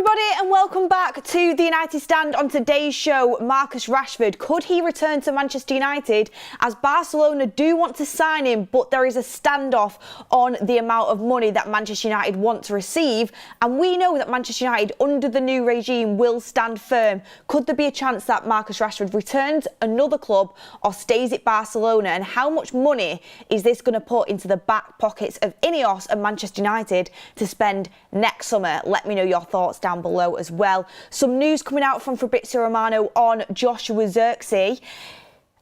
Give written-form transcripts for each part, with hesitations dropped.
everybody and welcome back to the United Stand. On today's show, Marcus Rashford, could he return to Manchester United, as Barcelona do want to sign him, but there is a standoff on the amount of money that Manchester United want to receive, and we know that Manchester United under the new regime will stand firm. Could there be a chance that Marcus Rashford returns another club or stays at Barcelona, and how much money is this going to put into the back pockets of Ineos and Manchester United to spend next summer? Let me know your thoughts down below as well. Some news coming out from Fabrizio Romano on Joshue Zirkzee.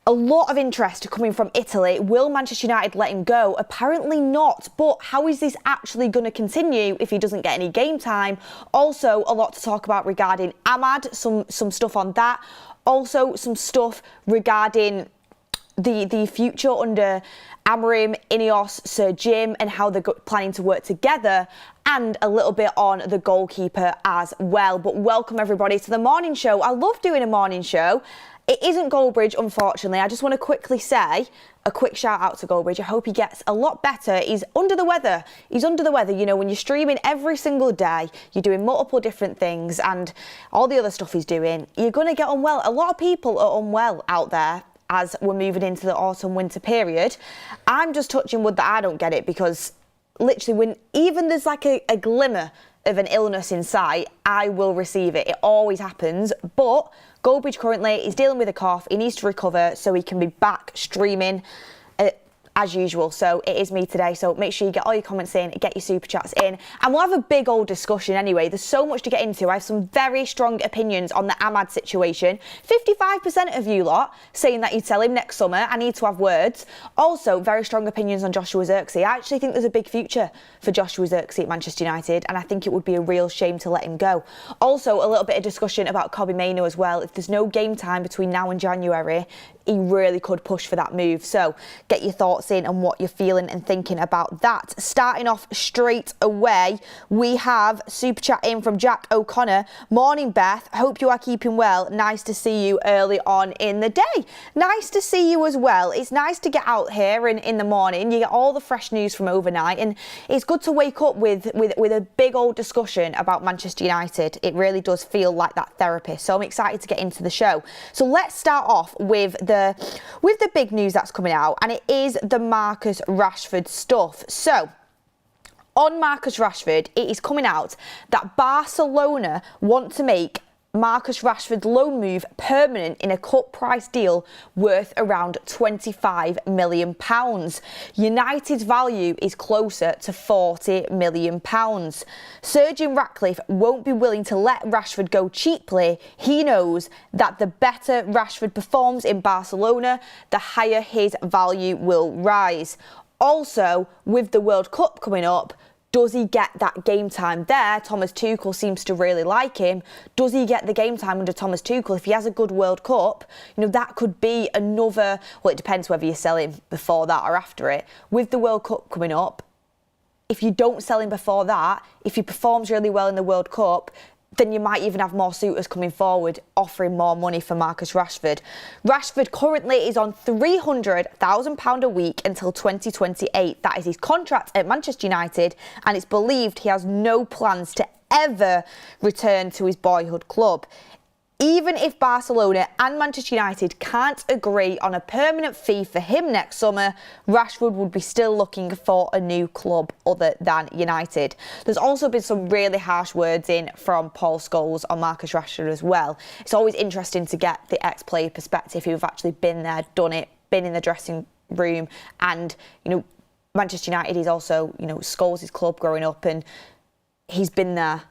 A lot of interest coming from Italy. Will Manchester United let him go? Apparently not, but how is this actually going to continue if he doesn't get any game time? Also, a lot to talk about regarding Ahmad, some stuff on that. Also, some stuff regarding the future under Amorim, Ineos, Sir Jim, and how they're planning to work together, and a little bit on the goalkeeper as well. But welcome everybody to the morning show. I love doing a morning show. It isn't Goldbridge, unfortunately. I just want to quickly say a quick shout out to Goldbridge. I hope he gets a lot better. He's under the weather. He's under the weather. You know, when you're streaming every single day, you're doing multiple different things and all the other stuff he's doing, you're going to get unwell. A lot of people are unwell out there as we're moving into the autumn-winter period. I'm just touching wood that I don't get it, because literally when even there's like a glimmer of an illness in sight, I will receive it. It always happens. But Goldbridge currently is dealing with a cough. He needs to recover so he can be back streaming as usual. So it is me today. So make sure you get all your comments in, get your super chats in, and we'll have a big old discussion anyway. There's so much to get into. I have some very strong opinions on the Ahmad situation. 55% of you lot saying that you'd sell him next summer. I need to have words. Also, very strong opinions on Joshue Zirkzee. I actually think there's a big future for Joshue Zirkzee at Manchester United, and I think it would be a real shame to let him go. Also, a little bit of discussion about Kobbie Mainoo as well. If there's no game time between now and January, he really could push for that move. So get your thoughts in and what you're feeling and thinking about that. Starting off straight away, we have super chat in from Jack O'Connor. Morning, Beth. Hope you are keeping well. Nice to see you early on in the day. Nice to see you as well. It's nice to get out here in the morning. You get all the fresh news from overnight, and it's good to wake up with a big old discussion about Manchester United. It really does feel like that therapy. So I'm excited to get into the show. So let's start off with the big news that's coming out, and it is the Marcus Rashford stuff. So on Marcus Rashford, it is coming out that Barcelona want to make Marcus Rashford's loan move permanent in a cut price deal worth around £25 million. United's value is closer to £40 million. Sir Jim Ratcliffe won't be willing to let Rashford go cheaply. He knows that the better Rashford performs in Barcelona, the higher his value will rise. Also, with the World Cup coming up, does he get that game time there? Thomas Tuchel seems to really like him. Does he get the game time under Thomas Tuchel? If he has a good World Cup, you know, that could be another, well, it depends whether you sell him before that or after it. With the World Cup coming up, if you don't sell him before that, if he performs really well in the World Cup, then you might even have more suitors coming forward offering more money for Marcus Rashford. Rashford currently is on £300,000 a week until 2028. That is his contract at Manchester United, and it's believed he has no plans to ever return to his boyhood club. Even if Barcelona and Manchester United can't agree on a permanent fee for him next summer, Rashford would be still looking for a new club other than United. There's also been some really harsh words in from Paul Scholes on Marcus Rashford as well. It's always interesting to get the ex-player perspective who've actually been there, done it, been in the dressing room, and, you know, Manchester United is also, you know, Scholes' club growing up, and he's been there.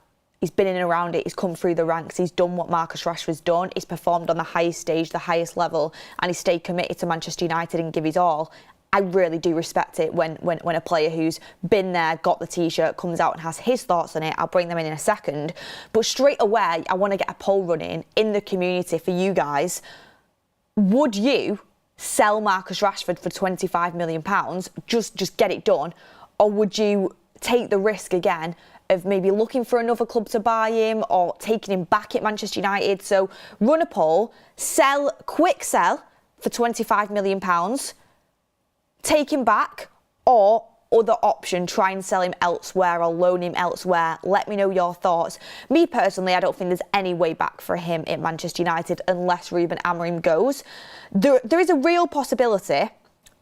He's been in and around it. He's come through the ranks. He's done what Marcus Rashford's done. He's performed on the highest stage, the highest level, and he's stayed committed to Manchester United and give his all. I really do respect it when a player who's been there, got the T-shirt, comes out and has his thoughts on it. I'll bring them in a second. But straight away, I want to get a poll running in the community for you guys. Would you sell Marcus Rashford for £25 million, just get it done? Or would you take the risk again of maybe looking for another club to buy him or taking him back at Manchester United? So run a poll, quick sell for £25 million, take him back, or other option, try and sell him elsewhere or loan him elsewhere? Let me know your thoughts. Me personally, I don't think there's any way back for him at Manchester United unless Ruben Amorim goes. There is a real possibility,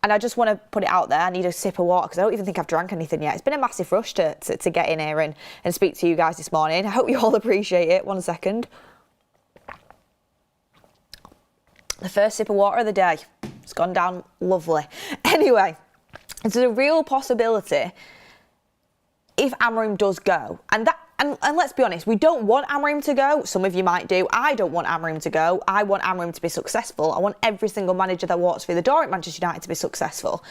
and I just want to put it out there. I need a sip of water because I don't even think I've drank anything yet. It's been a massive rush to get in here and speak to you guys this morning. I hope you all appreciate it. 1 second. The first sip of water of the day. It's gone down lovely. Anyway, there's a real possibility if Amorim does go, and let's be honest, we don't want Amorim to go. Some of you might do. I don't want Amorim to go. I want Amorim to be successful. I want every single manager that walks through the door at Manchester United to be successful.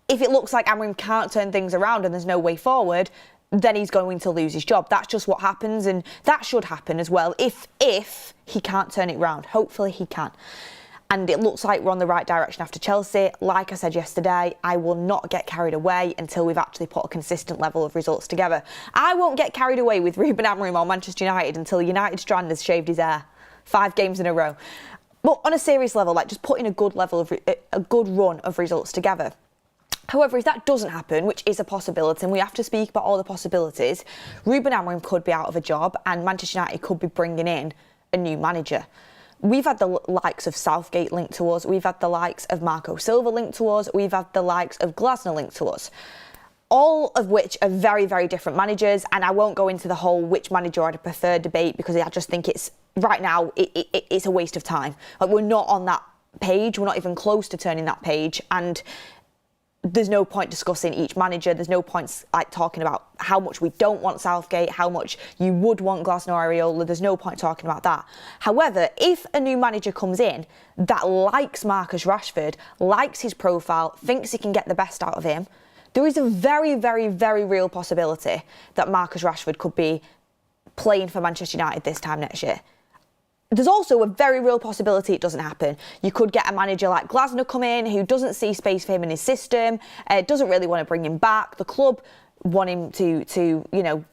If it looks like Amorim can't turn things around and there's no way forward, then he's going to lose his job. That's just what happens, and that should happen as well if he can't turn it around. Hopefully he can. And it looks like we're on the right direction after Chelsea. Like I said yesterday, I will not get carried away until we've actually put a consistent level of results together. I won't get carried away with Ruben Amorim or Manchester United until United Strand has shaved his hair 5 games in a row. But on a serious level, like just putting a good run of results together. However, if that doesn't happen, which is a possibility, and we have to speak about all the possibilities, Ruben Amorim could be out of a job and Manchester United could be bringing in a new manager. We've had the likes of Southgate linked to us. We've had the likes of Marco Silva linked to us. We've had the likes of Glasner linked to us. All of which are very, very different managers. And I won't go into the whole which manager I'd prefer debate because I just think it's, right now, it's a waste of time. Like, we're not on that page. We're not even close to turning that page. And there's no point discussing each manager. There's no point like talking about how much we don't want Southgate, how much you would want Glasner or Areola. There's no point talking about that. However, if a new manager comes in that likes Marcus Rashford, likes his profile, thinks he can get the best out of him, there is a very, very, very real possibility that Marcus Rashford could be playing for Manchester United this time next year. There's also a very real possibility it doesn't happen. You could get a manager like Glasner come in who doesn't see space for him in his system, doesn't really want to bring him back. The club want him to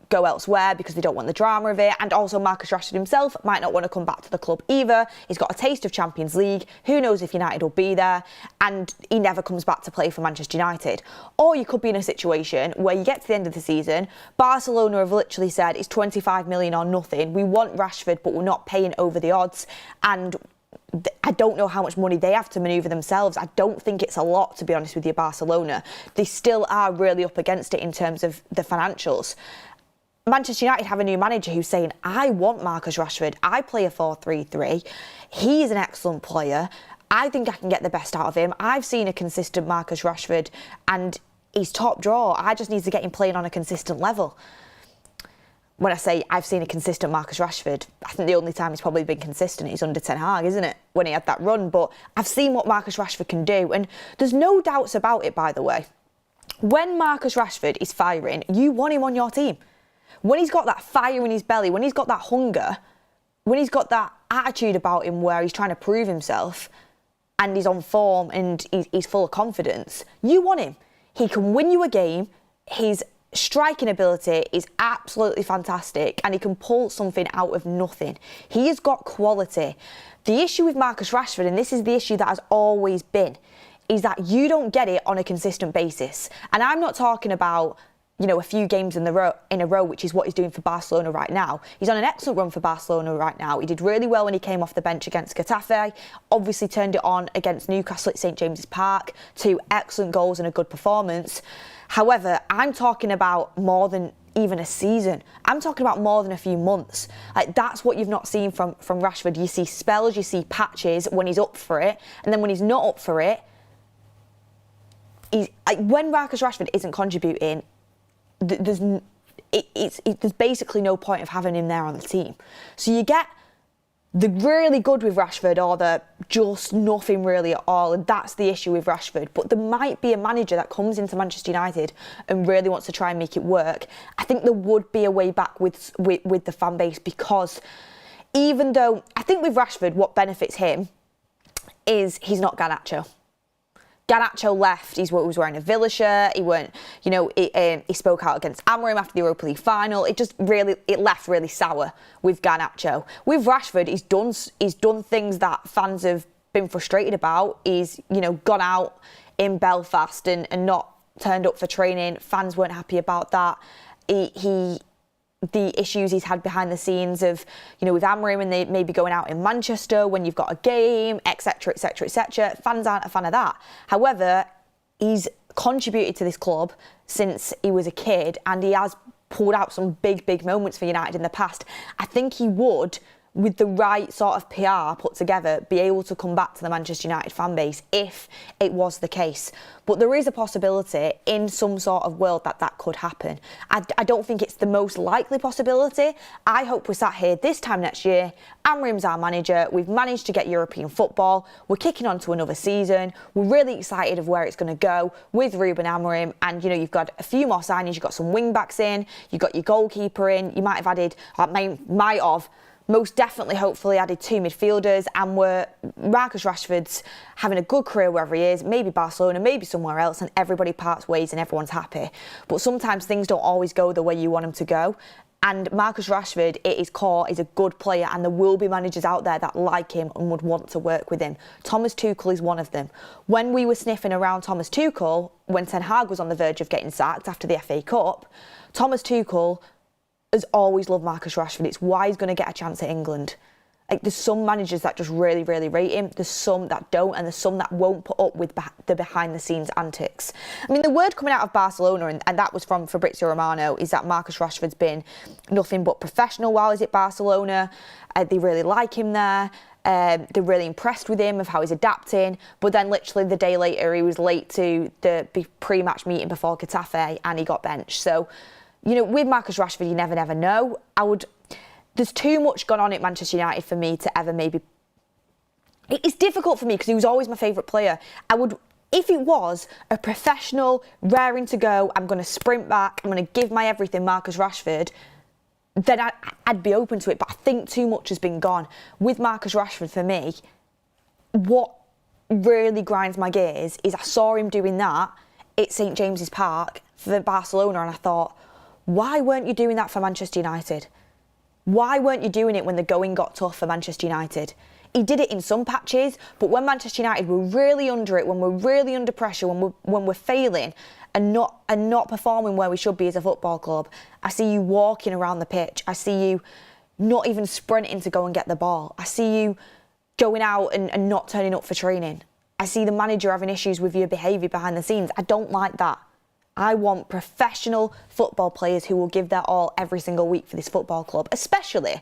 go elsewhere because they don't want the drama of it. And also Marcus Rashford himself might not want to come back to the club either. He's got a taste of Champions League. Who knows if United will be there? And he never comes back to play for Manchester United. Or you could be in a situation where you get to the end of the season, Barcelona have literally said it's 25 million or nothing. We want Rashford, but we're not paying over the odds. And I don't know how much money they have to manoeuvre themselves. I don't think it's a lot, to be honest with you, Barcelona. They still are really up against it in terms of the financials. Manchester United have a new manager who's saying, I want Marcus Rashford. I play a 4-3-3. He is an excellent player. I think I can get the best out of him. I've seen a consistent Marcus Rashford and he's top draw. I just need to get him playing on a consistent level. When I say I've seen a consistent Marcus Rashford, I think the only time he's probably been consistent is under Ten Hag, isn't it? When he had that run. But I've seen what Marcus Rashford can do. And there's no doubts about it, by the way. When Marcus Rashford is firing, you want him on your team. When he's got that fire in his belly, when he's got that hunger, when he's got that attitude about him where he's trying to prove himself and he's on form and he's full of confidence, you want him. He can win you a game. His striking ability is absolutely fantastic and he can pull something out of nothing. He has got quality. The issue with Marcus Rashford, and this is the issue that has always been, is that you don't get it on a consistent basis. And I'm not talking about, a few games in a row, which is what he's doing for Barcelona right now. He's on an excellent run for Barcelona right now. He did really well when he came off the bench against Getafe, obviously turned it on against Newcastle at St James's Park, 2 excellent goals and a good performance. However, I'm talking about more than even a season. I'm talking about more than a few months. Like, that's what you've not seen from Rashford. You see spells, you see patches when he's up for it, and then when he's not up for it, when Marcus Rashford isn't contributing, there's basically no point of having him there on the team. So you get the really good with Rashford or the just nothing really at all, and that's the issue with Rashford. But there might be a manager that comes into Manchester United and really wants to try and make it work. I think there would be a way back with the fan base, because even though I think with Rashford what benefits him is he's not Garnacho. Garnacho left, he was wearing a Villa shirt, he spoke out against Amorim after the Europa League final. It left really sour with Garnacho. With Rashford, he's done things that fans have been frustrated about. He's, gone out in Belfast and not turned up for training. Fans weren't happy about that. The issues he's had behind the scenes of, with Amorim and they maybe going out in Manchester when you've got a game, etc., etc., etc. Fans aren't a fan of that. However, he's contributed to this club since he was a kid, and he has pulled out some big moments for United in the past. I think he would, with the right sort of PR put together, be able to come back to the Manchester United fan base if it was the case. But there is a possibility in some sort of world that could happen. I don't think it's the most likely possibility. I hope we're sat here this time next year. Amorim's our manager. We've managed to get European football. We're kicking on to another season. We're really excited of where it's going to go with Ruben Amorim. And, you've got a few more signings. You've got some wing-backs in. You've got your goalkeeper in. You might have added, most definitely, hopefully, added 2 midfielders, and Marcus Rashford's having a good career wherever he is, maybe Barcelona, maybe somewhere else, and everybody parts ways and everyone's happy. But sometimes things don't always go the way you want them to go. And Marcus Rashford, at his core, is a good player, and there will be managers out there that like him and would want to work with him. Thomas Tuchel is one of them. When we were sniffing around Thomas Tuchel, when Ten Hag was on the verge of getting sacked after the FA Cup, Thomas Tuchel has always loved Marcus Rashford. It's why he's going to get a chance at England. There's some managers that just really rate him. There's some that don't, and there's some that won't put up with the behind-the-scenes antics. I mean, the word coming out of Barcelona, and that was from Fabrizio Romano, is that Marcus Rashford's been nothing but professional while he's at Barcelona. They really like him there. They're really impressed with him, of how he's adapting. But then literally the day later, he was late to the pre-match meeting before Getafe, and he got benched. So, with Marcus Rashford, you never know. There's too much gone on at Manchester United for me to ever maybe... It's difficult for me because he was always my favourite player. If it was a professional, raring to go, I'm going to sprint back, I'm going to give my everything, Marcus Rashford, then I'd be open to it. But I think too much has been gone. With Marcus Rashford, for me, what really grinds my gears is I saw him doing that at St James's Park for Barcelona, and I thought, why weren't you doing that for Manchester United? Why weren't you doing it when the going got tough for Manchester United? He did it in some patches, but when Manchester United were really under it, when we're really under pressure, when we're failing and not performing where we should be as a football club, I see you walking around the pitch. I see you not even sprinting to go and get the ball. I see you going out and not turning up for training. I see the manager having issues with your behaviour behind the scenes. I don't like that. I want professional football players who will give their all every single week for this football club, especially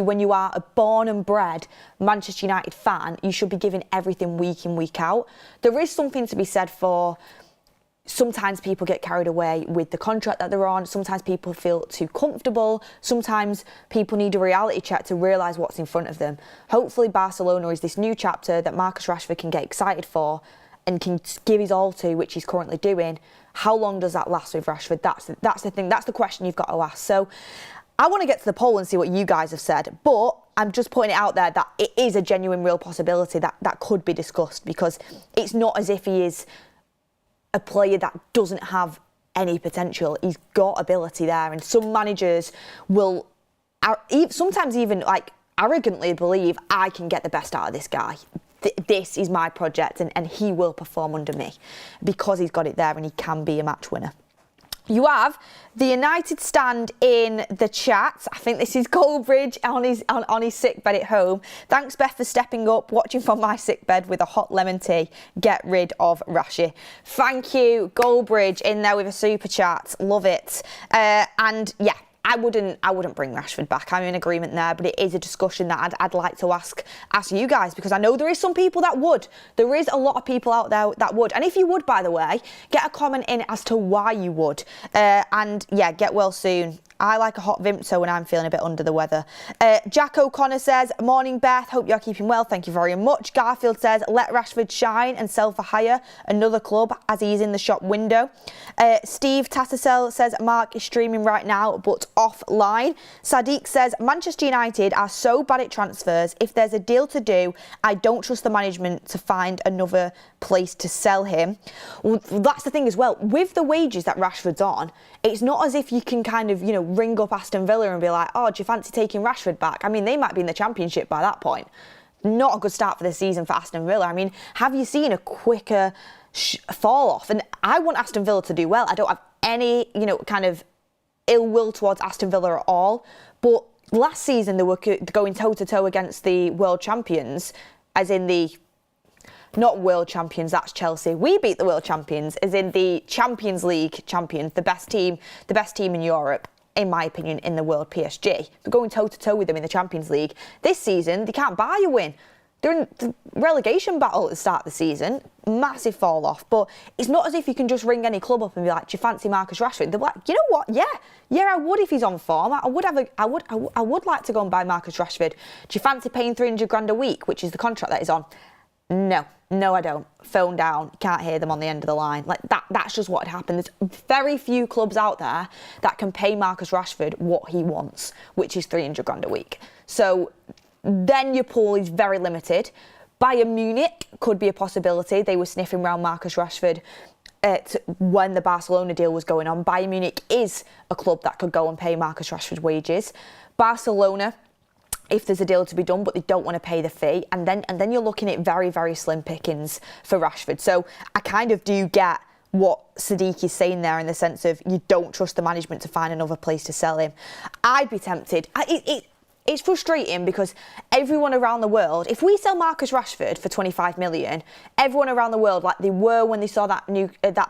when you are a born and bred Manchester United fan. You should be giving everything week in, week out. There is something to be said for sometimes people get carried away with the contract that they're on. Sometimes people feel too comfortable. Sometimes people need a reality check to realise what's in front of them. Hopefully Barcelona is this new chapter that Marcus Rashford can get excited for and can give his all to, which he's currently doing. How long does that last with Rashford? That's the thing. That's the question you've got to ask. So I want to get to the poll and see what you guys have said, but I'm just putting it out there that it is a genuine, real possibility that could be discussed, because it's not as if he is a player that doesn't have any potential. He's got ability there, and some managers will sometimes even arrogantly believe, I can get the best out of this guy. This is my project, and he will perform under me because he's got it there and he can be a match winner. You have the United stand in the chat. I think this is Goldbridge on his sick bed at home. Thanks, Beth, for stepping up, watching from my sick bed with a hot lemon tea. Get rid of Rashi. Thank you, Goldbridge, in there with a super chat. Love it. And yeah, I wouldn't bring Rashford back. I'm in agreement there, but it is a discussion that I'd like to ask you guys, because I know there is some people that would. There is a lot of people out there that would. And if you would, by the way, get a comment in as to why you would. And yeah, get well soon. I like a hot Vimto when I'm feeling a bit under the weather. Jack O'Connor says, morning Beth, hope you're keeping well, thank you very much. Garfield says, let Rashford shine and sell for hire another club as he's in the shop window. Steve Tattersell says, Mark is streaming right now but offline. Sadiq says, Manchester United are so bad at transfers. If there's a deal to do, I don't trust the management to find another place to sell him. Well, that's the thing as well. With the wages that Rashford's on, it's not as if you can kind of, ring up Aston Villa and be like, oh, do you fancy taking Rashford back? I mean, they might be in the Championship by that point. not a good start for the season for Aston Villa. I mean, have you seen a quicker fall off? And I want Aston Villa to do well. I don't have any, kind of ill will towards Aston Villa at all. But last season they were going toe to toe against the world champions, as in the not world champions, that's Chelsea. We beat the world champions, as in the Champions League champions, the best team in Europe, in my opinion, in the world, PSG. They're going toe-to-toe with them in the Champions League. This season, they can't buy a win. They're in the relegation battle at the start of the season. Massive fall off. But it's not as if you can just ring any club up and be like, do you fancy Marcus Rashford? They're like, you know what? Yeah, I would if he's on form. I would like to go and buy Marcus Rashford. Do you fancy paying 300 grand a week, which is the contract that he's on? No, I don't. Phone down. Can't hear them on the end of the line. Like that's just what had happened. There's very few clubs out there that can pay Marcus Rashford what he wants, which is 300 grand a week. So then your pool is very limited. Bayern Munich could be a possibility. They were sniffing around Marcus Rashford when the Barcelona deal was going on. Bayern Munich is a club that could go and pay Marcus Rashford wages. Barcelona, if there's a deal to be done, but they don't want to pay the fee. And then you're looking at very, very slim pickings for Rashford. So I kind of do get what Sadiq is saying there in the sense of you don't trust the management to find another place to sell him. I'd be tempted. It's frustrating because everyone around the world, if we sell Marcus Rashford for 25 million, everyone around the world, like they were when they saw that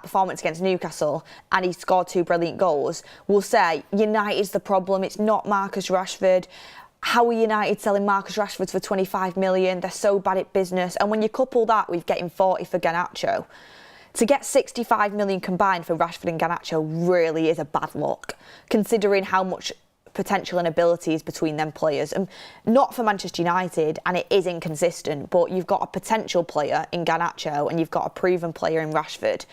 performance against Newcastle and he scored 2 brilliant goals, will say United's the problem, it's not Marcus Rashford. How are United selling Marcus Rashford for 25 million? They're so bad at business. And when you couple that with getting 40 for Garnacho, to get 65 million combined for Rashford and Garnacho really is a bad look, considering how much potential and ability is between them players. And not for Manchester United, and it is inconsistent, but you've got a potential player in Garnacho and you've got a proven player in Rashford.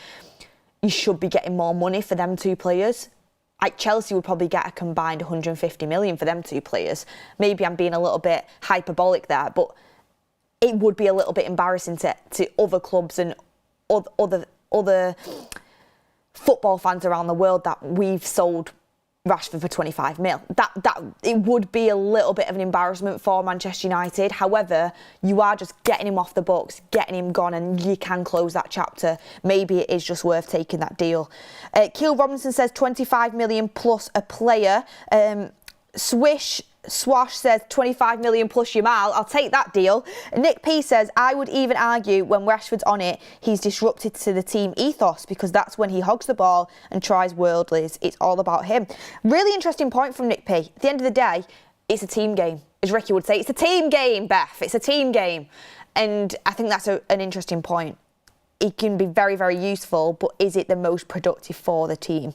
You should be getting more money for them two players. Like Chelsea would probably get a combined 150 million for them two players. Maybe I'm being a little bit hyperbolic there, but it would be a little bit embarrassing to other clubs and other football fans around the world that we've sold Rashford for 25 mil. That it would be a little bit of an embarrassment for Manchester United. However, you are just getting him off the books, getting him gone, and you can close that chapter. Maybe it is just worth taking that deal. Keel Robinson says 25 million plus a player. Swash says 25 million plus Yamal. I'll take that deal. Nick P says, I would even argue when Rashford's on it, he's disrupted to the team ethos because that's when he hogs the ball and tries worldlies. It's all about him. Really interesting point from Nick P. At the end of the day, it's a team game. As Ricky would say, it's a team game, Beth. It's a team game. And I think that's an interesting point. It can be very, very useful, but is it the most productive for the team?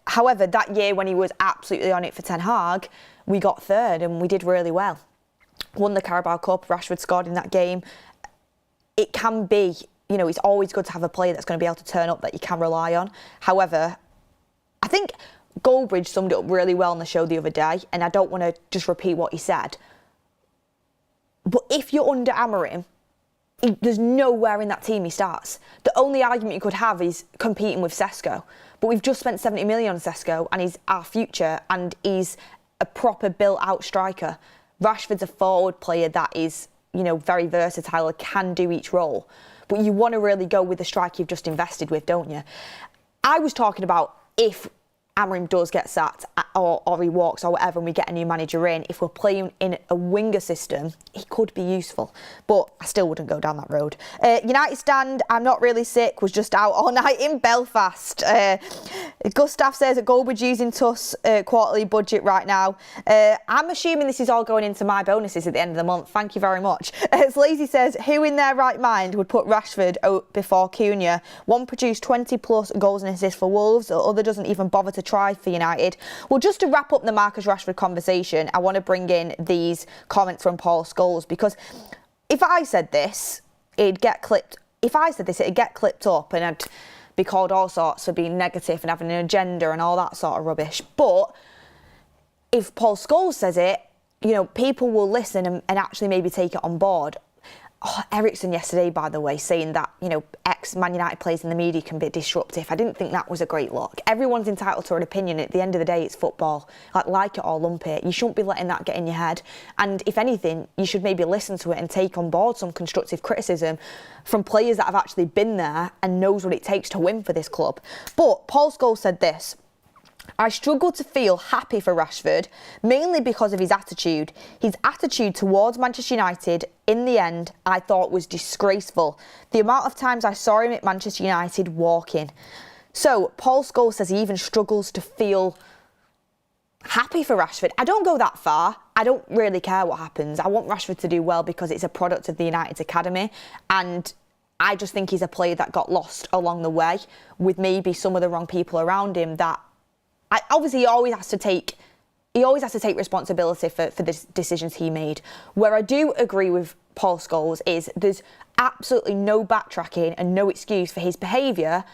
However, that year when he was absolutely on it for Ten Hag, we got third and we did really well. Won the Carabao Cup, Rashford scored in that game. It can be, it's always good to have a player that's going to be able to turn up that you can rely on. However, I think Goldbridge summed it up really well on the show the other day, and I don't want to just repeat what he said. But if you're under Amorim, there's nowhere in that team he starts. The only argument you could have is competing with Sesko. But we've just spent 70 million on Sesko and he's our future and he's a proper built-out striker. Rashford's a forward player that is, very versatile, can do each role. But you want to really go with the striker you've just invested with, don't you? I was talking about if Amorim does get sacked or he walks or whatever and we get a new manager in, if we're playing in a winger system, he could be useful. But I still wouldn't go down that road. United stand, I'm not really sick, was just out all night in Belfast. Gustav says that Goldbridge using TUS quarterly budget right now. I'm assuming this is all going into my bonuses at the end of the month. Thank you very much. Slazy says, who in their right mind would put Rashford before Cunha? One produced 20 plus goals and assists for Wolves, the other doesn't even bother to try for United. Well, just to wrap up the Marcus Rashford conversation, I want to bring in these comments from Paul Scholes, because if I said this, it'd get clipped. If I said this, it'd get clipped up and I'd be called all sorts for being negative and having an agenda and all that sort of rubbish. But if Paul Scholes says it, people will listen and actually maybe take it on board. Ericsson yesterday, by the way, saying that, ex-Man United players in the media can be disruptive. I didn't think that was a great look. Everyone's entitled to an opinion. At the end of the day, it's football. Like it or lump it. You shouldn't be letting that get in your head. And if anything, you should maybe listen to it and take on board some constructive criticism from players that have actually been there and knows what it takes to win for this club. But Paul Scholes said this: I struggle to feel happy for Rashford, mainly because of his attitude. His attitude towards Manchester United, in the end, I thought was disgraceful. The amount of times I saw him at Manchester United walking. So, Paul Scholes says he even struggles to feel happy for Rashford. I don't go that far. I don't really care what happens. I want Rashford to do well because it's a product of the United's academy, and I just think he's a player that got lost along the way with maybe some of the wrong people around him that obviously he always has to take responsibility for the decisions he made. Where I do agree with Paul Scholes is there's absolutely no backtracking and no excuse for his behaviour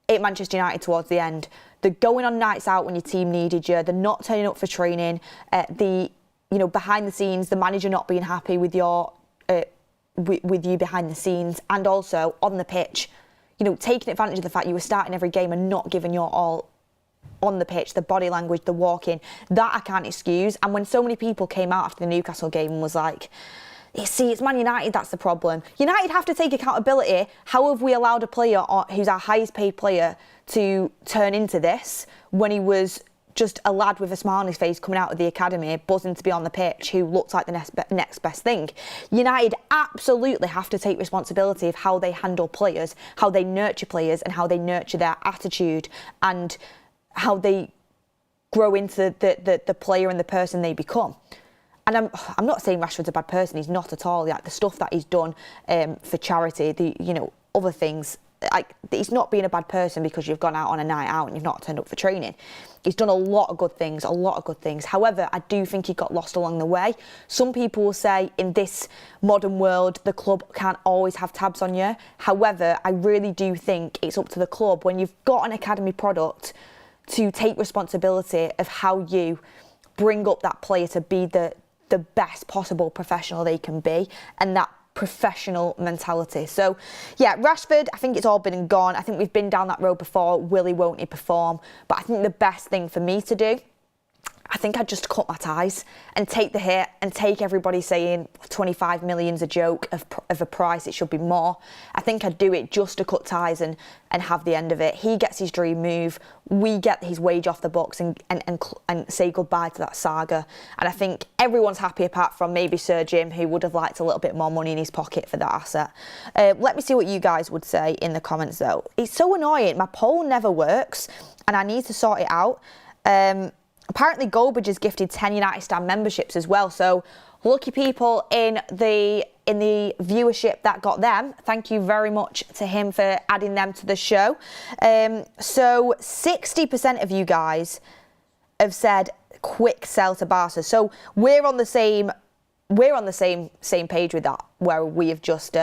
at Manchester United towards the end. The going on nights out when your team needed you, the not turning up for training, behind the scenes, the manager not being happy with with you behind the scenes, and also on the pitch, taking advantage of the fact you were starting every game and not giving your all on the pitch, the body language, the walking, that I can't excuse. And when so many people came out after the Newcastle game and was like, see, it's Man United that's the problem. United have to take accountability. How have we allowed a player who's our highest paid player to turn into this when he was just a lad with a smile on his face coming out of the academy, buzzing to be on the pitch, who looked like the next best thing? United absolutely have to take responsibility of how they handle players, how they nurture players, and how they nurture their attitude, and how they grow into the player and the person they become. And I'm not saying Rashford's a bad person. He's not at all. Like, the stuff that he's done for charity, other things. He's not being a bad person because you've gone out on a night out and you've not turned up for training. He's done a lot of good things. However, I do think he got lost along the way. Some people will say in this modern world, the club can't always have tabs on you. However, I really do think it's up to the club, when you've got an academy product, to take responsibility of how you bring up that player to be the best possible professional they can be, and that professional mentality. So, yeah, Rashford, I think it's all been and gone. I think we've been down that road before. Will he, won't he perform? But I think the best thing for me to do, I think I'd just cut my ties and take the hit and take everybody saying 25 million's a joke of a price, it should be more. I think I'd do it just to cut ties and have the end of it. He gets his dream move. We get his wage off the books and say goodbye to that saga. And I think everyone's happy apart from maybe Sir Jim, who would have liked a little bit more money in his pocket for that asset. Let me see what you guys would say in the comments though. It's so annoying. My poll never works and I need to sort it out. Apparently, Goldbridge has gifted 10 United Stand memberships as well. So, lucky people in the viewership that got them. Thank you very much to him for adding them to the show. So, 60% of you guys have said quick sell to Barca. So, we're on the same page with that, where we have just.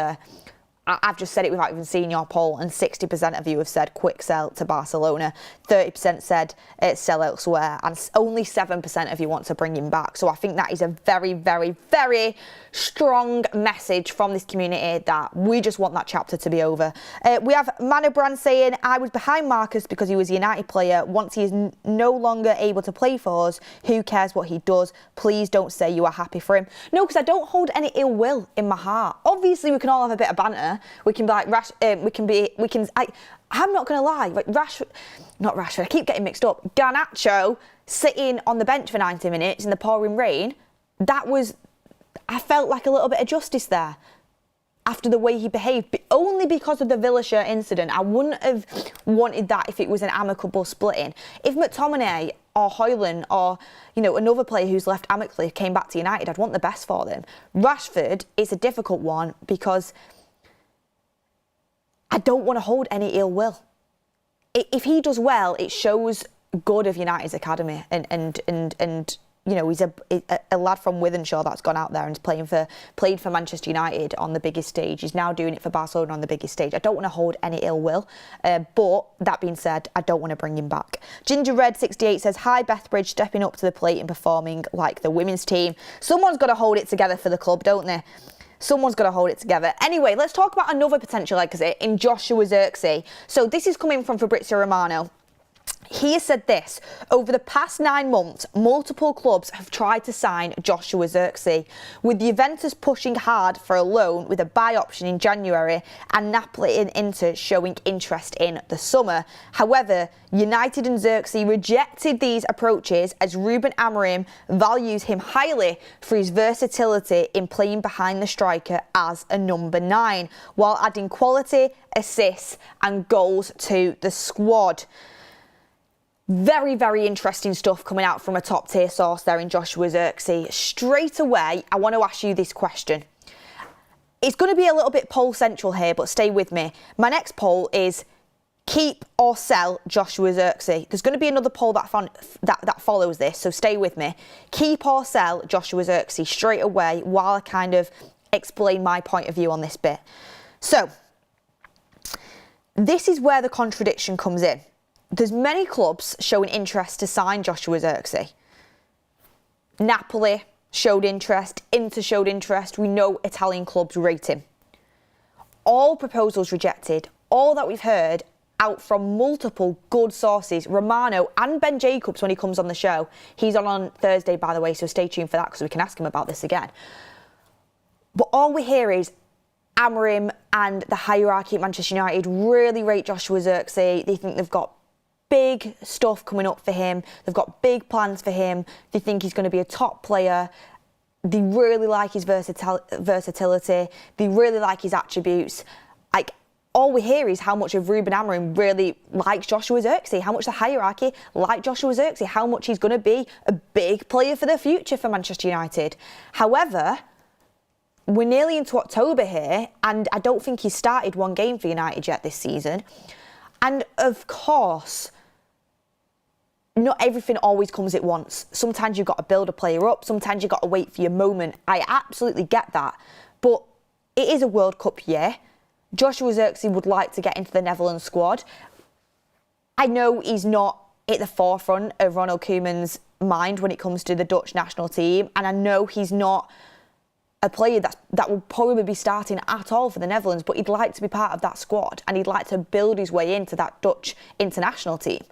I've just said it without even seeing your poll, and 60% of you have said quick sell to Barcelona, 30% said sell elsewhere, and only 7% of you want to bring him back. So I think that is a very, very, very strong message from this community that we just want that chapter to be over. We have Manobrand saying, I was behind Marcus because he was a United player. Once he is no longer able to play for us, who cares what he does? Please don't say you are happy for him. No, because I don't hold any ill will in my heart. Obviously, we can all have a bit of banter. We can be like, I'm not going to lie, like not Rashford, I keep getting mixed up. Garnacho sitting on the bench for 90 minutes in the pouring rain, I felt like a little bit of justice there after the way he behaved, but only because of the Villa shirt incident. I wouldn't have wanted that if it was an amicable splitting. If McTominay or Højlund or, another player who's left amicably came back to United, I'd want the best for them. Rashford is a difficult one because I don't want to hold any ill will. If he does well, it shows good of United's academy, and he's a lad from Wythenshawe that's gone out there and played for Manchester United on the biggest stage. He's now doing it for Barcelona on the biggest stage. I don't want to hold any ill will, but that being said, I don't want to bring him back. Ginger Red 68 says, hi Beth Bridge, stepping up to the plate and performing like the women's team. Someone's got to hold it together for the club, don't they? Someone's got to hold it together. Anyway, let's talk about another potential exit in Joshue Zirkzee. So this is coming from Fabrizio Romano. He has said this: over the past 9 months, multiple clubs have tried to sign Joshue Zirkzee, with Juventus pushing hard for a loan with a buy option in January and Napoli and Inter showing interest in the summer. However, United and Zirkzee rejected these approaches as Ruben Amorim values him highly for his versatility in playing behind the striker as a number 9, while adding quality, assists and goals to the squad. Very, very interesting stuff coming out from a top tier source there in Joshue Zirkzee. Straight away, I want to ask you this question. It's going to be a little bit poll central here, but stay with me. My next poll is keep or sell Joshue Zirkzee. There's going to be another poll that follows this, so stay with me. Keep or sell Joshue Zirkzee straight away while I kind of explain my point of view on this bit. So, this is where the contradiction comes in. There's many clubs showing interest to sign Joshue Zirkzee. Napoli showed interest, Inter showed interest. We know Italian clubs rate him. All proposals rejected. All that we've heard out from multiple good sources, Romano and Ben Jacobs when he comes on the show. He's on Thursday, by the way, so stay tuned for that because we can ask him about this again. But all we hear is Amorim and the hierarchy at Manchester United really rate Joshue Zirkzee. They think they've got big stuff coming up for him. They've got big plans for him. They think he's going to be a top player. They really like his versatility. They really like his attributes. Like, all we hear is how much of Ruben Amorim really likes Joshue Zirkzee, how much the hierarchy like Joshue Zirkzee, how much he's going to be a big player for the future for Manchester United. However, we're nearly into October here, and I don't think he's started one game for United yet this season. And of course, not everything always comes at once. Sometimes you've got to build a player up. Sometimes you've got to wait for your moment. I absolutely get that. But it is a World Cup year. Joshue Zirkzee would like to get into the Netherlands squad. I know he's not at the forefront of Ronald Koeman's mind when it comes to the Dutch national team. And I know he's not a player that will probably be starting at all for the Netherlands. But he'd like to be part of that squad. And he'd like to build his way into that Dutch international team.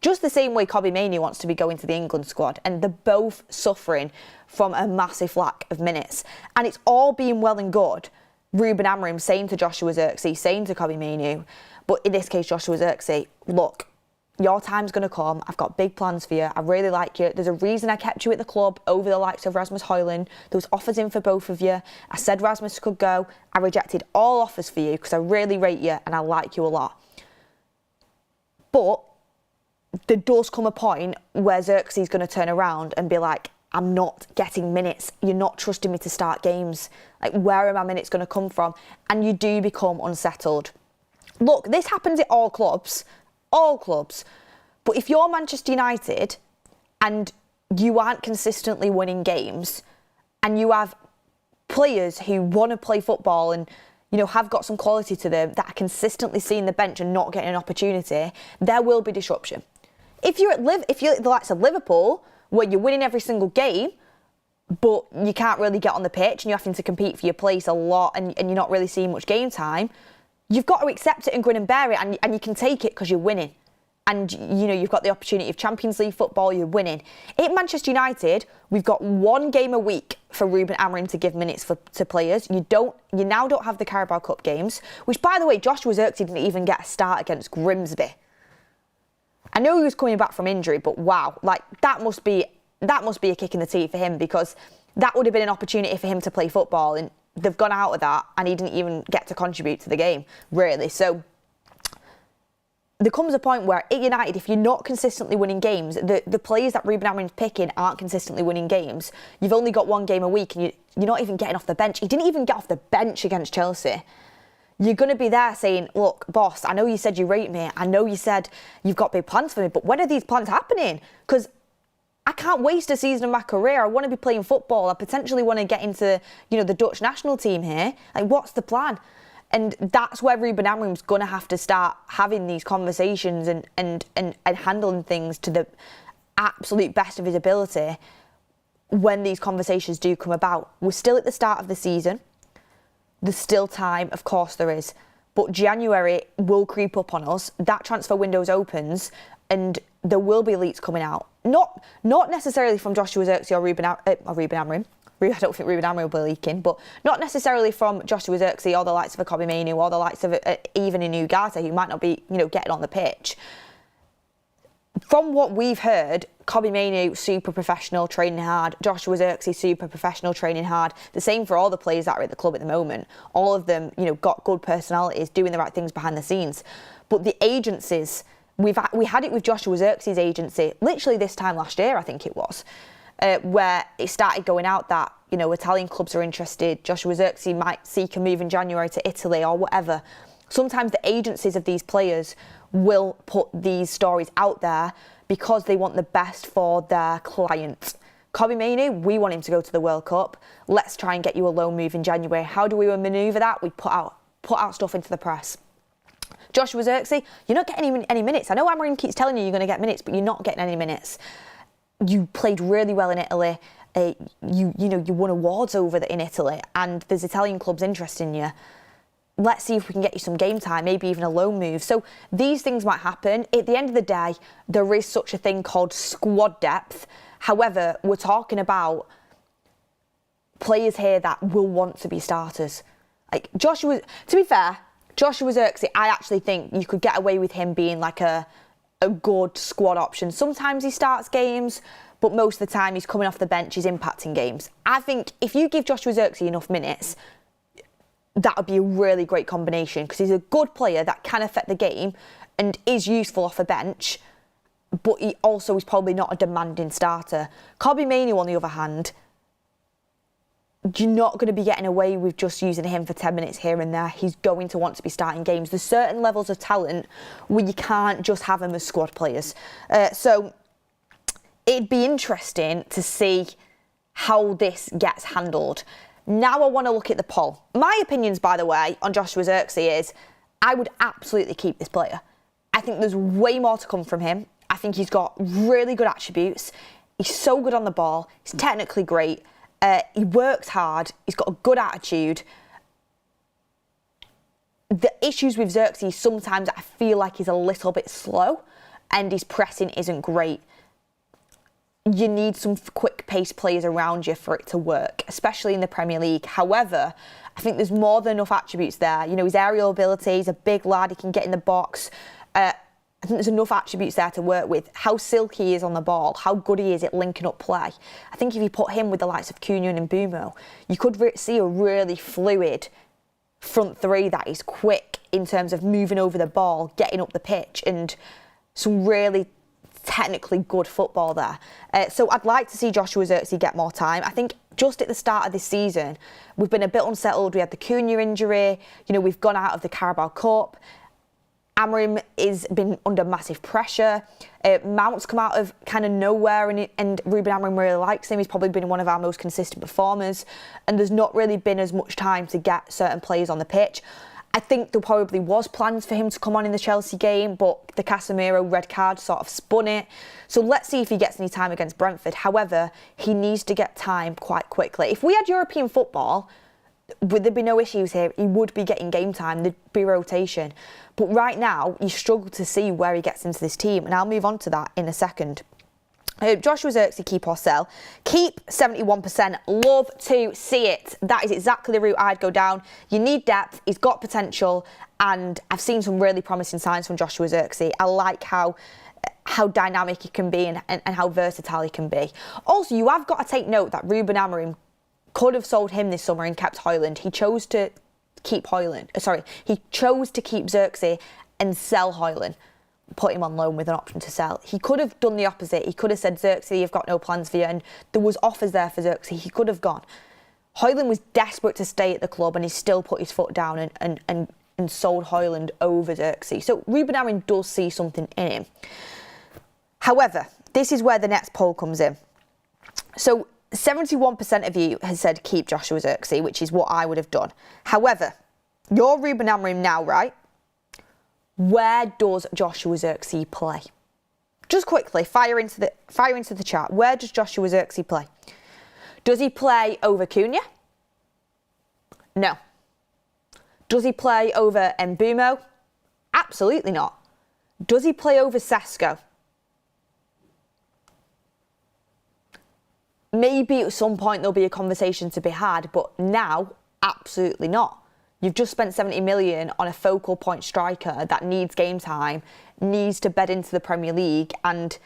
Just the same way Kobbie Mainoo wants to be going to the England squad. And they're both suffering from a massive lack of minutes. And it's all being well and good, Ruben Amorim saying to Joshue Zirkzee, saying to Kobbie Mainoo, but in this case Joshue Zirkzee, look, your time's going to come. I've got big plans for you. I really like you. There's a reason I kept you at the club over the likes of Rasmus Højlund. There was offers in for both of you. I said Rasmus could go. I rejected all offers for you because I really rate you and I like you a lot. But there does come a point where Zirkzee's going to turn around and be like, I'm not getting minutes. You're not trusting me to start games. Like, where are my minutes going to come from? And you do become unsettled. Look, this happens at all clubs. All clubs. But if you're Manchester United and you aren't consistently winning games and you have players who want to play football and, you know, have got some quality to them that are consistently seeing the bench and not getting an opportunity, there will be disruption. If you're at the likes of Liverpool, where you're winning every single game, but you can't really get on the pitch and you're having to compete for your place a lot and you're not really seeing much game time, you've got to accept it and grin and bear it, and you can take it because you're winning. And, you know, you've got the opportunity of Champions League football, you're winning. At Manchester United, we've got one game a week for Ruben Amorim to give minutes to players. You now don't have the Carabao Cup games, which, by the way, Joshue Zirkzee didn't even get a start against Grimsby. I know he was coming back from injury, but wow, like that must be a kick in the teeth for him, because that would have been an opportunity for him to play football, and they've gone out of that and he didn't even get to contribute to the game, really. So there comes a point where at United, if you're not consistently winning games, the players that Ruben Amorim's picking aren't consistently winning games. You've only got one game a week and you're not even getting off the bench. He didn't even get off the bench against Chelsea. You're going to be there saying, look, boss, I know you said you rate me. I know you said you've got big plans for me, but when are these plans happening? Because I can't waste a season of my career. I want to be playing football. I potentially want to get into, you know, the Dutch national team here. Like, what's the plan? And that's where Ruben Amorim's going to have to start having these conversations and handling things to the absolute best of his ability when these conversations do come about. We're still at the start of the season. There's still time, of course there is. But January will creep up on us. That transfer window opens and there will be leaks coming out. Not necessarily from Joshue Zirkzee or Ruben Amorim. I don't think Ruben Amorim will be leaking, but not necessarily from Joshue Zirkzee or the likes of a Kobbie Mainoo or the likes of even a Ugarte who might not be, getting on the pitch. From what we've heard, Kobbie Mainoo, super professional, training hard. Joshue Zirkzee, super professional, training hard. The same for all the players that are at the club at the moment. All of them, got good personalities, doing the right things behind the scenes. But the agencies, we had it with Joshue Zirkzee's agency, literally this time last year, I think it was, where it started going out that, Italian clubs are interested. Joshue Zirkzee might seek a move in January to Italy or whatever. Sometimes the agencies of these players will put these stories out there because they want the best for their clients. Kobbie Mainoo, we want him to go to the World Cup. Let's try and get you a loan move in January. How do we manoeuvre that? We put out stuff into the press. Joshue Zirkzee, you're not getting any minutes. I know Amorim keeps telling you you're going to get minutes, but you're not getting any minutes. You played really well in Italy. You won awards in Italy, and there's Italian clubs interested in you. Let's see if we can get you some game time, maybe even a loan move. So these things might happen. At the end of the day, there is such a thing called squad depth. However, we're talking about players here that will want to be starters. Like to be fair, Joshue Zirkzee, I actually think you could get away with him being like a good squad option. Sometimes he starts games, but most of the time he's coming off the bench, he's impacting games. I think if you give Joshue Zirkzee enough minutes, that would be a really great combination because he's a good player that can affect the game and is useful off a bench, but he also is probably not a demanding starter. Kobbie Mainoo, on the other hand, you're not going to be getting away with just using him for 10 minutes here and there. He's going to want to be starting games. There's certain levels of talent where you can't just have them as squad players. So it'd be interesting to see how this gets handled. Now I want to look at the poll. My opinions, by the way, on Joshue Zirkzee is I would absolutely keep this player. I think there's way more to come from him. I think he's got really good attributes. He's so good on the ball. He's technically great. He works hard. He's got a good attitude. The issues with Zirkzee, sometimes I feel like he's a little bit slow and his pressing isn't great. You need some quick-paced players around you for it to work, especially in the Premier League. However, I think there's more than enough attributes there. His aerial ability, he's a big lad, he can get in the box. I think there's enough attributes there to work with. How silky he is on the ball, how good he is at linking up play. I think if you put him with the likes of Cunha and Mbeumo, you could see a really fluid front three that is quick in terms of moving over the ball, getting up the pitch, and some really technically good football there. So I'd like to see Joshue Zirkzee get more time. I think just at the start of this season, we've been a bit unsettled. We had the Cunha injury. We've gone out of the Carabao Cup. Amorim has been under massive pressure. Mount's come out of kind of nowhere and Ruben Amorim really likes him. He's probably been one of our most consistent performers. And there's not really been as much time to get certain players on the pitch. I think there probably was plans for him to come on in the Chelsea game, but the Casemiro red card sort of spun it. So let's see if he gets any time against Brentford. However, he needs to get time quite quickly. If we had European football, would there be no issues here? He would be getting game time, there'd be rotation. But right now, you struggle to see where he gets into this team, and I'll move on to that in a second. Joshue Zirkzee, keep or sell. Keep, 71%. Love to see it. That is exactly the route I'd go down. You need depth. He's got potential. And I've seen some really promising signs from Joshue Zirkzee. I like how dynamic he can be and how versatile he can be. Also, you have got to take note that Ruben Amorim could have sold him this summer and kept Højlund. He chose to keep he chose to keep Zirkzee and sell Højlund. Put him on loan with an option to sell. He could have done the opposite. He could have said, Zirkzee, you've got no plans for you, and there was offers there for Zirkzee. He could have gone. Højlund was desperate to stay at the club, and he still put his foot down and sold Højlund over Zirkzee. So Ruben Amorim does see something in him. However, this is where the next poll comes in. So 71% of you has said keep Joshue Zirkzee, which is what I would have done. However, you're Ruben Amorim now, right? Where does Joshue Zirkzee play? Just quickly, fire into the chat. Where does Joshue Zirkzee play? Does he play over Cunha? No. Does he play over Mbeumo? Absolutely not. Does he play over Sesko? Maybe at some point there'll be a conversation to be had, but now, absolutely not. You've just spent 70 million on a focal point striker that needs game time, needs to bed into the Premier League, and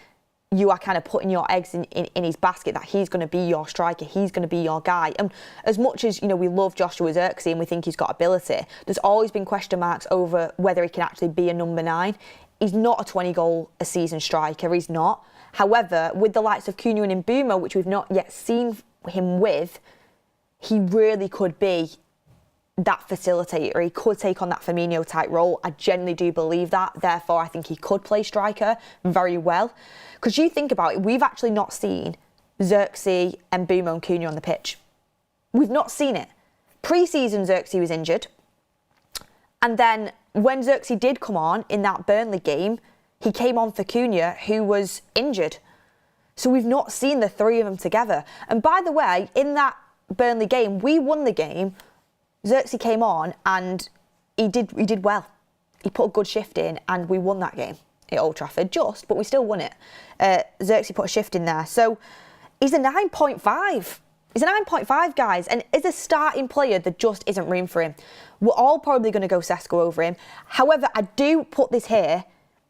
you are kind of putting your eggs in his basket that he's going to be your striker, he's going to be your guy. And as much as, we love Joshue Zirkzee and we think he's got ability, there's always been question marks over whether he can actually be a number 9. He's not a 20-goal-a-season striker, he's not. However, with the likes of Cunha and Mbeumo, which we've not yet seen him with, he really could be that facilitator. He could take on that Firmino-type role. I genuinely do believe that. Therefore, I think he could play striker very well. Because you think about it, we've actually not seen Zirkzee, Mbeumo and Cunha on the pitch. We've not seen it. Pre-season, Zirkzee was injured. And then when Zirkzee did come on in that Burnley game, he came on for Cunha, who was injured. So we've not seen the three of them together. And by the way, in that Burnley game, we won the game. Zirkzee came on and he did well. He put a good shift in and we won that game at Old Trafford, but we still won it. Zirkzee put a shift in there. So he's a 9.5. He's a 9.5, guys. And as a starting player, there just isn't room for him. We're all probably going to go Sesko over him. However, I do put this here.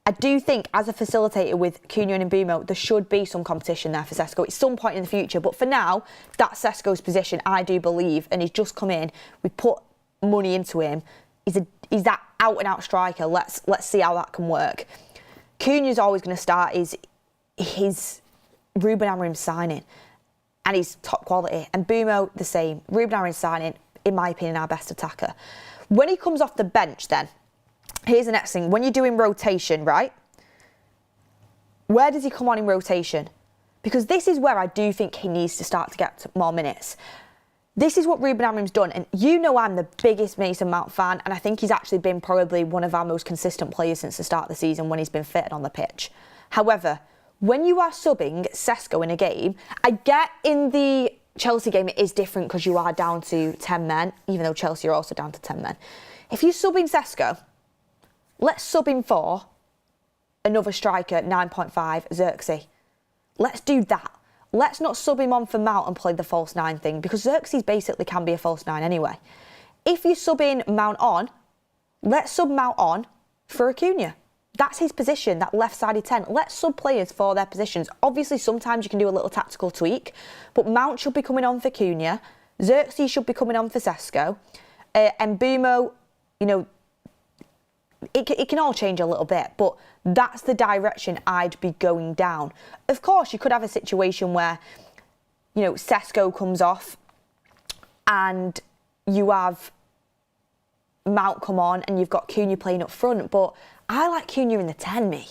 I do think as a facilitator with Cunha and Mbeumo, there should be some competition there for Sesko at some point in the future. But for now, that's Sesko's position, I do believe. And he's just come in. We put money into him. He's that out-and-out striker. Let's see how that can work. Cunha's always going to start his Ruben Amorim signing. And he's top quality. And Mbeumo, the same. Ruben Amorim signing, in my opinion, our best attacker. When he comes off the bench then, here's the next thing. When you're doing rotation, right? Where does he come on in rotation? Because this is where I do think he needs to start to get more minutes. This is what Ruben Amorim's done. And I'm the biggest Mason Mount fan. And I think he's actually been probably one of our most consistent players since the start of the season when he's been fitted on the pitch. However, when you are subbing Sesko in a game, I get in the Chelsea game it is different because you are down to 10 men, even though Chelsea are also down to 10 men. If you're subbing Sesko, let's sub him for another striker, 9.5, Zirkzee. Let's do that. Let's not sub him on for Mount and play the false 9 thing, because Zirkzee basically can be a false 9 anyway. If you're subbing Mount on, let's sub Mount on for Cunha. That's his position, that left-sided 10. Let's sub players for their positions. Obviously, sometimes you can do a little tactical tweak, but Mount should be coming on for Cunha. Zirkzee should be coming on for Sesko. Mbeumo, it can all change a little bit, but that's the direction I'd be going down. Of course, you could have a situation where, Sesko comes off and you have Mount come on and you've got Cunha playing up front, but I like Cunha in the 10, me.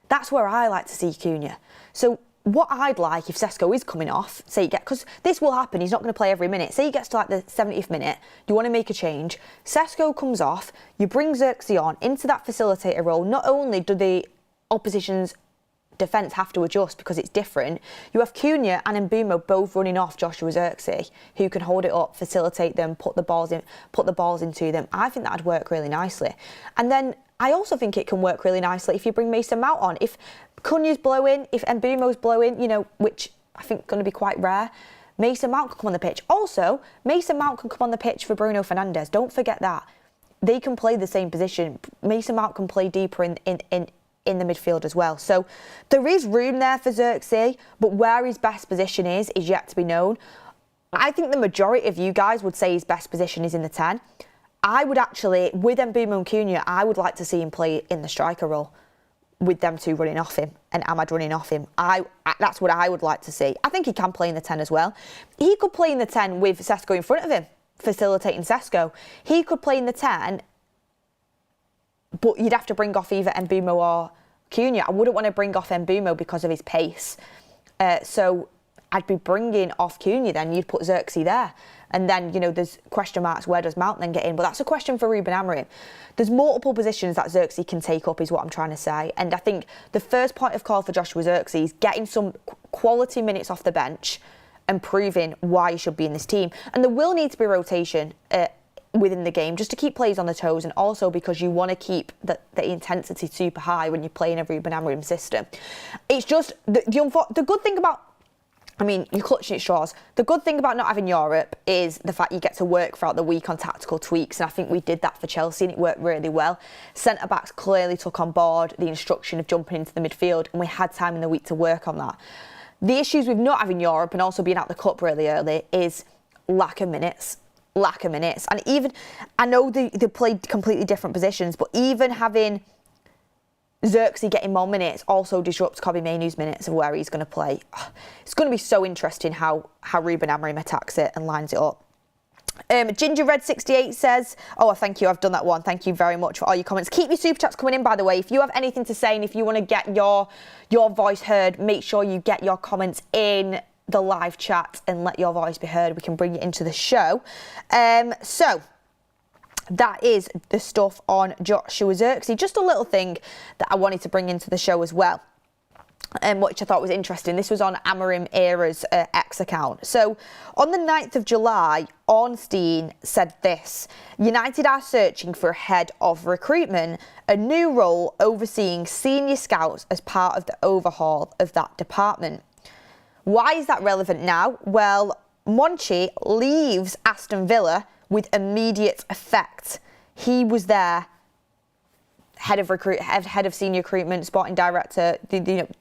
That's where I like to see Cunha. So what I'd like if Sesko is coming off, because this will happen, he's not going to play every minute. Say he gets to the 70th minute, you want to make a change. Sesko comes off, you bring Zirkzee on into that facilitator role. Not only do the opposition's defence have to adjust because it's different, you have Cunha and Mbeumo both running off Joshue Zirkzee, who can hold it up, facilitate them, put the balls into them. I think that'd work really nicely. And then I also think it can work really nicely if you bring Mason Mount on. If Cunha's blowing, if Mbeumo's blowing, which I think is going to be quite rare, Mason Mount can come on the pitch. Also, Mason Mount can come on the pitch for Bruno Fernandes. Don't forget that. They can play the same position. Mason Mount can play deeper in the midfield as well. So there is room there for Zirkzee, but where his best position is yet to be known. I think the majority of you guys would say his best position is in the 10. I would actually, with Mbeumo and Cunha, I would like to see him play in the striker role with them two running off him and Ahmad running off him. That's what I would like to see. I think he can play in the 10 as well. He could play in the 10 with Sesko in front of him, facilitating Sesko. He could play in the 10, but you'd have to bring off either Mbeumo or Cunha. I wouldn't want to bring off Mbeumo because of his pace. So I'd be bringing off Cunha then. You'd put Zirkzee there. And then, there's question marks, where does Mount then get in? But that's a question for Ruben Amorim. There's multiple positions that Zirkzee can take up is what I'm trying to say. And I think the first point of call for Joshua Zirkzee is getting some quality minutes off the bench and proving why he should be in this team. And there will need to be rotation. within the game, just to keep players on their toes, and also because you want to keep the intensity super high when you're playing a Ruben Amorim system. It's just the good thing about, I mean, you're clutching at straws. The good thing about not having Europe is the fact you get to work throughout the week on tactical tweaks, and I think we did that for Chelsea, and it worked really well. Centre-backs clearly took on board the instruction of jumping into the midfield, and we had time in the week to work on that. The issues with not having Europe and also being out the cup really early is lack of minutes. And even, I know they played completely different positions, but even having Zirkzee getting more minutes also disrupts Kobbie Mainoo's minutes of where he's going to play. It's going to be so interesting how Ruben Amorim attacks it and lines it up. Ginger Red 68 says, oh, thank you, I've done that one. Thank you very much for all your comments. Keep your super chats coming in, by the way. If you have anything to say and if you want to get your voice heard, make sure you get your comments in the live chat and let your voice be heard. We can bring it into the show. So that is the stuff on Joshue Zirkzee. Just a little thing that I wanted to bring into the show as well, which I thought was interesting. This was on Amorim Era's X account. So on the 9th of July, Ornstein said this: United are searching for a head of recruitment, a new role overseeing senior scouts as part of the overhaul of that department. Why is that relevant now? Well, Monchi leaves Aston Villa with immediate effect. He was there, head of senior recruitment, sporting director,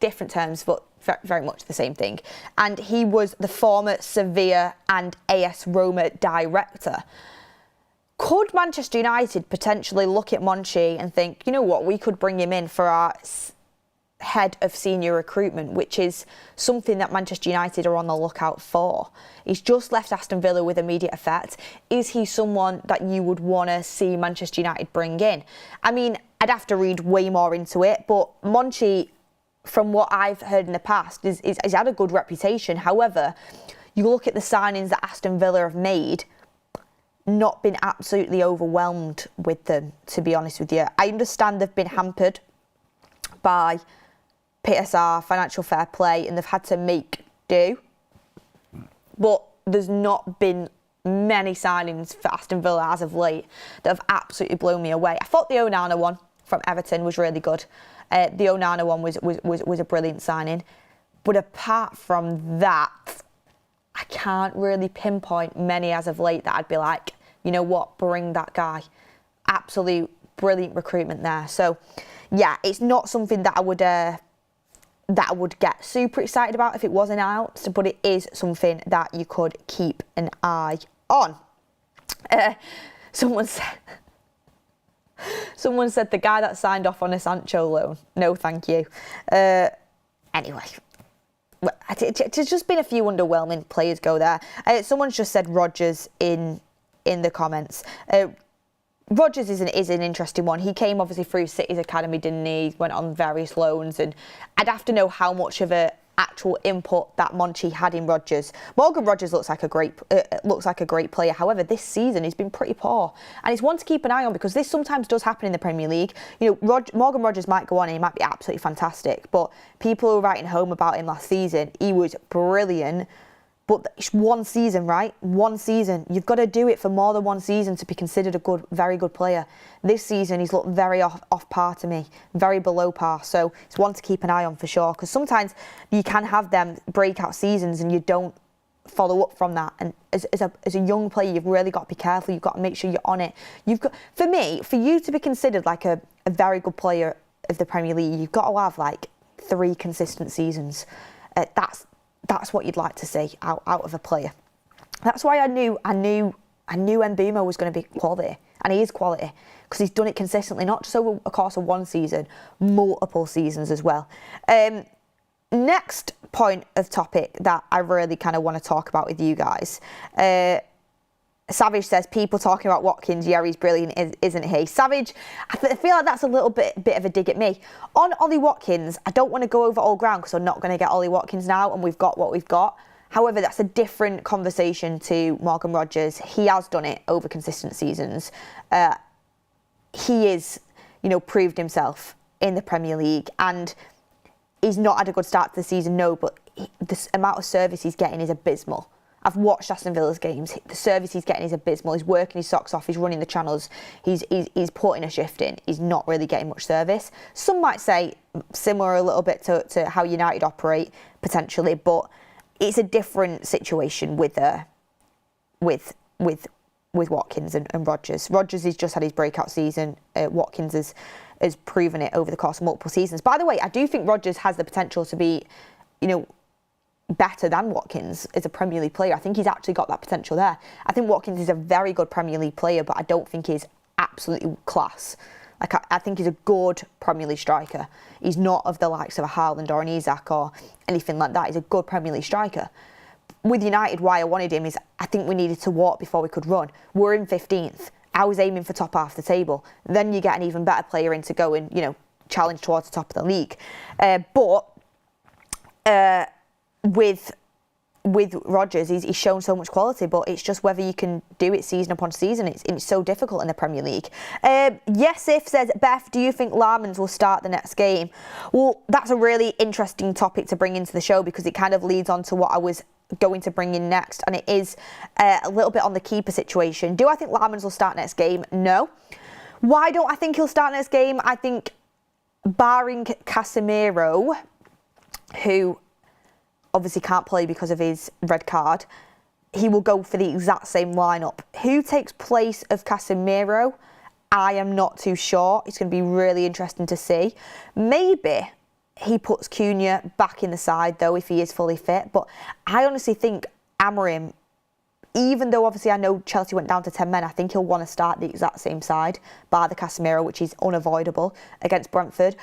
different terms, but very much the same thing. And he was the former Sevilla and AS Roma director. Could Manchester United potentially look at Monchi and think, you know what, we could bring him in for our head of senior recruitment, which is something that Manchester United are on the lookout for? He's just left Aston Villa with immediate effect. Is he someone that you would want to see Manchester United bring in? I mean, I'd have to read way more into it, but Monchi, from what I've heard in the past, has had a good reputation. However, you look at the signings that Aston Villa have made, not been absolutely overwhelmed with them, to be honest with you. I understand they've been hampered by PSR, financial fair play, and they've had to make do. But there's not been many signings for Aston Villa as of late that have absolutely blown me away. I thought the Onana one from Everton was really good. The Onana one was a brilliant signing. But apart from that, I can't really pinpoint many as of late that I'd be like, you know what, bring that guy. Absolute brilliant recruitment there. So, yeah, it's not something that I would get super excited about if it wasn't out, but it is something that you could keep an eye on. Someone said the guy that signed off on a Sancho loan. No, thank you. Anyway, there's just been a few underwhelming players go there. Someone's just said Rodgers in the comments. Rodgers is an interesting one. He came obviously through City's academy, didn't he? Went on various loans, and I'd have to know how much of a actual input that Monchi had in Rodgers. Morgan Rodgers looks like a great player. However, this season he's been pretty poor, and it's one to keep an eye on because this sometimes does happen in the Premier League. You know, Morgan Rodgers might go on and he might be absolutely fantastic, but people who were writing home about him last season, he was brilliant. But it's one season, right? One season. You've got to do it for more than one season to be considered a very good player. This season, he's looked very off par to me, very below par. So it's one to keep an eye on for sure. Because sometimes you can have them breakout seasons and you don't follow up from that. And as a young player, you've really got to be careful. You've got to make sure you're on it. For you to be considered like a very good player of the Premier League, you've got to have like 3 consistent seasons. That's what you'd like to see out of a player. That's why I knew Mbeumo was going to be quality, and he is quality because he's done it consistently, not just over a course of one season, multiple seasons as well. Next point of topic that I really kind of want to talk about with you guys. Savage says, people talking about Watkins, yeah, he's brilliant, isn't he? Savage, I feel like that's a little bit of a dig at me. On Ollie Watkins, I don't want to go over old ground because we're not going to get Ollie Watkins now and we've got what we've got. However, that's a different conversation to Morgan Rodgers. He has done it over consistent seasons. He is, proved himself in the Premier League, and he's not had a good start to the season, no, but the amount of service he's getting is abysmal. I've watched Aston Villa's games. The service he's getting is abysmal. He's working his socks off. He's running the channels. He's putting a shift in. He's not really getting much service. Some might say similar a little bit to how United operate potentially, but it's a different situation with Watkins and Rodgers. Rodgers has just had his breakout season. Watkins has proven it over the course of multiple seasons. By the way, I do think Rodgers has the potential to be, better than Watkins as a Premier League player. I think he's actually got that potential there. I think Watkins is a very good Premier League player, but I don't think he's absolutely class. I think he's a good Premier League striker. He's not of the likes of a Haaland or an Isak or anything like that. He's a good Premier League striker. With United, why I wanted him is I think we needed to walk before we could run. We're in 15th. I was aiming for top half of the table. Then you get an even better player in to go and, challenge towards the top of the league. With Rodgers, he's shown so much quality, but it's just whether you can do it season upon season. It's so difficult in the Premier League. Yes, if says, Beth, do you think Lammens will start the next game? Well, that's a really interesting topic to bring into the show because it kind of leads on to what I was going to bring in next, and it is a little bit on the keeper situation. Do I think Lammens will start next game? No. Why don't I think he'll start next game? I think barring Casemiro, who obviously can't play because of his red card, he will go for the exact same lineup. Who takes place of Casemiro? I am not too sure. It's going to be really interesting to see. Maybe he puts Cunha back in the side, though, if he is fully fit. But I honestly think Amorim, even though obviously I know Chelsea went down to 10 men, I think he'll want to start the exact same side, bar the Casemiro, which is unavoidable against Brentford,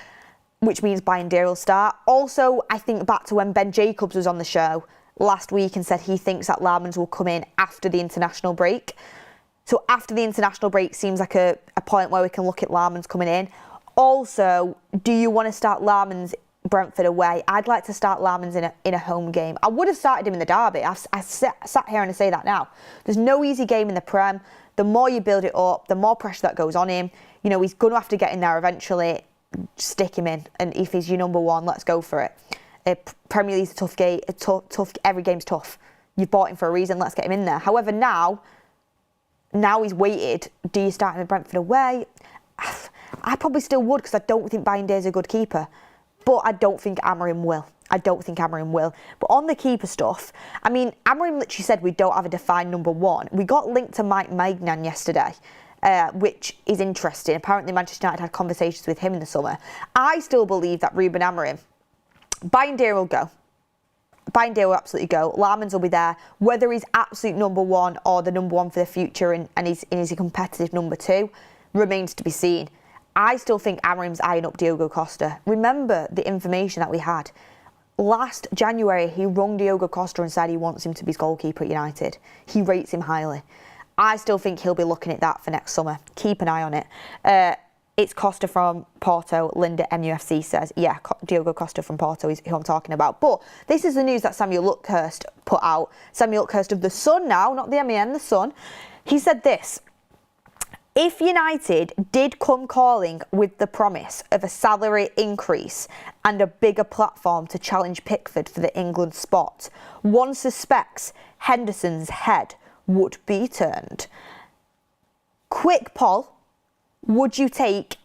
which means Bayindir will start. Also, I think back to when Ben Jacobs was on the show last week and said he thinks that Lammens will come in after the international break. So after the international break seems like a point where we can look at Lammens coming in. Also, do you want to start Lammens Brentford away? I'd like to start Lammens in a home game. I would have started him in the derby. I sat here and I say that now. There's no easy game in the Prem. The more you build it up, the more pressure that goes on him. He's going to have to get in there eventually. Stick him in, and if he's your number one, let's go for it. Premier League's a tough game. Tough. Every game's tough. You've bought him for a reason. Let's get him in there. However, now he's waited. Do you start him in Brentford away? I probably still would because I don't think Bayindir's a good keeper, but I don't think Amorim will. But on the keeper stuff, Amorim literally said we don't have a defined number one. We got linked to Mike Maignan yesterday. Which is interesting. Apparently Manchester United had conversations with him in the summer. I still believe that Ruben Amorim, Bayindir will go. Bayindir will absolutely go. Lammens will be there. Whether he's absolute number one or the number one for the future and is a competitive number two remains to be seen. I still think Amorim's eyeing up Diogo Costa. Remember the information that we had. Last January, he rung Diogo Costa and said he wants him to be his goalkeeper at United. He rates him highly. I still think he'll be looking at that for next summer. Keep an eye on it. It's Costa from Porto. Linda MUFC says, yeah, Diogo Costa from Porto is who I'm talking about. But this is the news that Samuel Luckhurst put out. Samuel Luckhurst of The Sun now, not the MEN, The Sun. He said this: if United did come calling with the promise of a salary increase and a bigger platform to challenge Pickford for the England spot, one suspects Henderson's head would be turned. Quick poll, would you take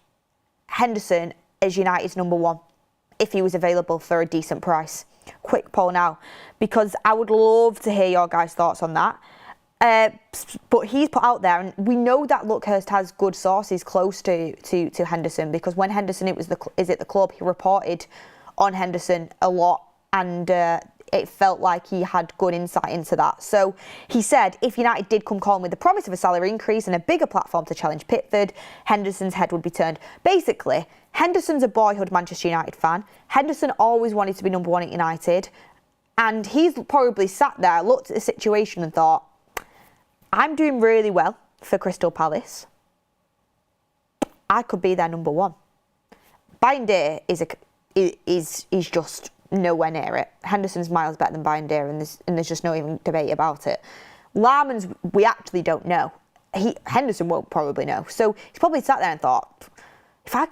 Henderson as United's number one if he was available for a decent price? Quick poll now, because I would love to hear your guys' thoughts on that. But he's put out there, and we know that Luckhurst has good sources close to Henderson, because when Henderson is at the club, he reported on Henderson a lot, and it felt like he had good insight into that. So he said if United did come calling with the promise of a salary increase and a bigger platform to challenge Pickford, Henderson's head would be turned. Basically, Henderson's a boyhood Manchester United fan. Henderson always wanted to be number one at United, and he's probably sat there, looked at the situation and thought, I'm doing really well for Crystal Palace. I could be their number one. Bayindir is just nowhere near it. Henderson's miles better than Bayindir, and there's just no even debate about it. Lammens, we actually don't know. Henderson won't probably know. So he's probably sat there and thought, if I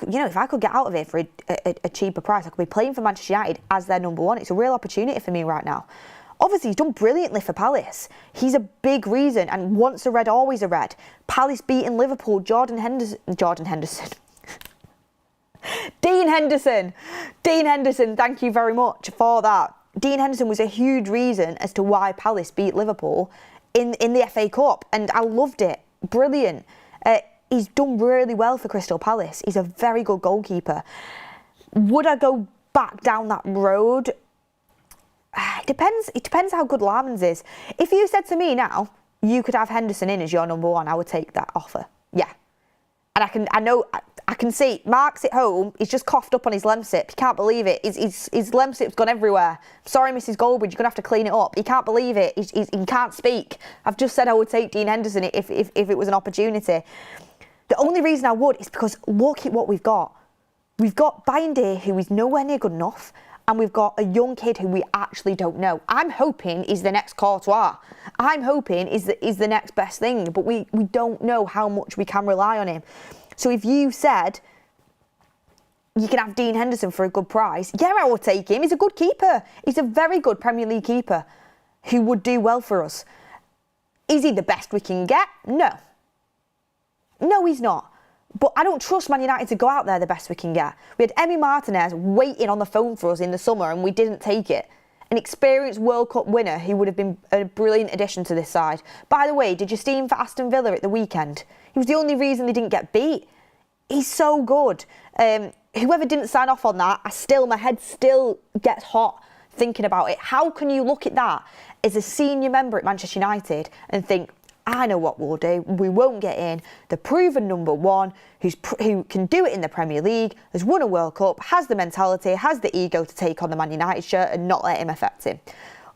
could get out of it for a cheaper price, I could be playing for Manchester United as their number one. It's a real opportunity for me right now. Obviously, he's done brilliantly for Palace. He's a big reason, and once a red, always a red. Palace beating Liverpool, Dean Henderson, thank you very much for that. Dean Henderson was a huge reason as to why Palace beat Liverpool in the FA Cup, and I loved it. Brilliant. He's done really well for Crystal Palace. He's a very good goalkeeper. Would I go back down that road? It depends how good Lammens is. If you said to me now, you could have Henderson in as your number one, I would take that offer. Yeah. And I can see Mark's at home. He's just coughed up on his Lemsip. He can't believe it. His Lemsip's gone everywhere. Sorry, Mrs. Goldbridge, you're going to have to clean it up. He can't believe it. He can't speak. I've just said I would take Dean Henderson if it was an opportunity. The only reason I would is because look at what we've got. We've got Binday, who is nowhere near good enough, and we've got a young kid who we actually don't know. I'm hoping he's the next Courtois. I'm hoping he's the next best thing, but we don't know how much we can rely on him. So if you said you can have Dean Henderson for a good price, yeah, I would take him. He's a good keeper. He's a very good Premier League keeper who would do well for us. Is he the best we can get? No. No, he's not. But I don't trust Man United to go out there the best we can get. We had Emi Martinez waiting on the phone for us in the summer and we didn't take it. An experienced World Cup winner who would have been a brilliant addition to this side. By the way, did you see him for Aston Villa at the weekend? He was the only reason they didn't get beat. He's so good. Whoever didn't sign off on that, my head still gets hot thinking about it. How can you look at that as a senior member at Manchester United and think, I know what we'll do. We won't get in. The proven number one, who can do it in the Premier League, has won a World Cup, has the mentality, has the ego to take on the Man United shirt and not let him affect him.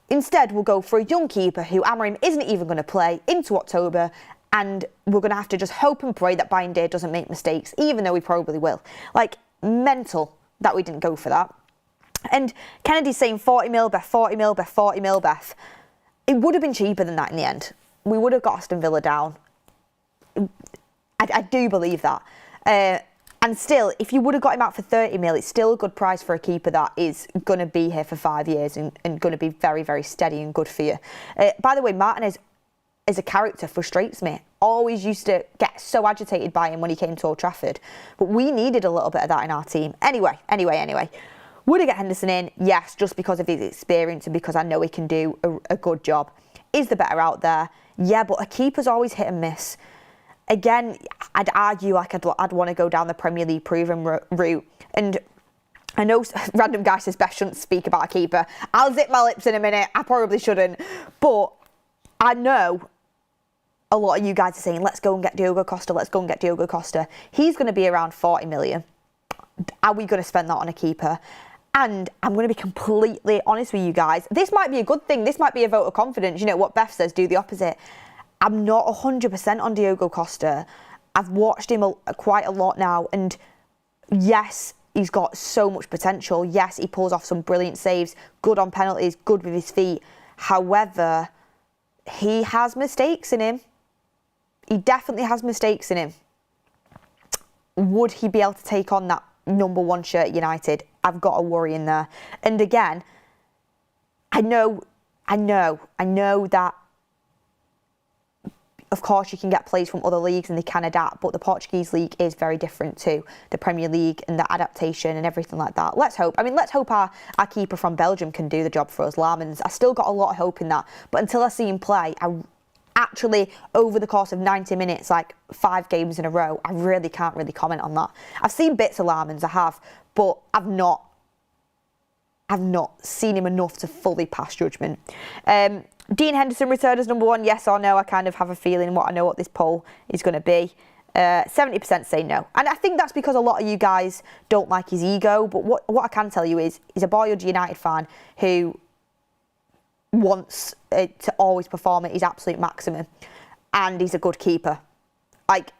Instead, we'll go for a young keeper who Amorim isn't even going to play into October, and we're going to have to just hope and pray that Binday doesn't make mistakes, even though he probably will. Like, mental that we didn't go for that. And Kennedy's saying 40 mil, Beth, 40 mil, Beth, 40 mil, Beth. It would have been cheaper than that in the end. We would have got Aston Villa down. I do believe that. And still, if you would have got him out for 30 mil, it's still a good price for a keeper that is going to be here for 5 years and going to be very, very steady and good for you. By the way, Martinez, as a character, frustrates me. Always used to get so agitated by him when he came to Old Trafford. But we needed a little bit of that in our team. Anyway. Would I get Henderson in? Yes, just because of his experience and because I know he can do a good job. Is the better out there? Yeah, but a keeper's always hit and miss. Again, I'd argue like I'd want to go down the Premier League proven route. And I know random guy says Beth shouldn't speak about a keeper. I'll zip my lips in a minute. I probably shouldn't. But I know a lot of you guys are saying, let's go and get Diogo Costa. Let's go and get Diogo Costa. He's going to be around 40 million. Are we going to spend that on a keeper? And I'm going to be completely honest with you guys. This might be a good thing. This might be a vote of confidence. You know what Beth says, do the opposite. I'm not 100% on Diogo Costa. I've watched him quite a lot now. And yes, he's got so much potential. Yes, he pulls off some brilliant saves. Good on penalties. Good with his feet. However, he has mistakes in him. He definitely has mistakes in him. Would he be able to take on that number one shirt at United? I've got a worry in there. And again, I know that of course you can get players from other leagues and they can adapt, but the Portuguese league is very different to the Premier League and the adaptation and everything like that. Let's hope our keeper from Belgium can do the job for us, Lammens. I still got a lot of hope in that. But until I see him play, actually, over the course of 90 minutes, like 5 games in a row, I really can't comment on that. I've seen bits of Lammens, I have, but I've not seen him enough to fully pass judgment. Dean Henderson returned as number one, yes or no? I kind of have a feeling I know what this poll is going to be. 70% say no. And I think that's because a lot of you guys don't like his ego, but what I can tell you is he's a boyhood United fan who wants to always perform at his absolute maximum, and he's a good keeper. Like,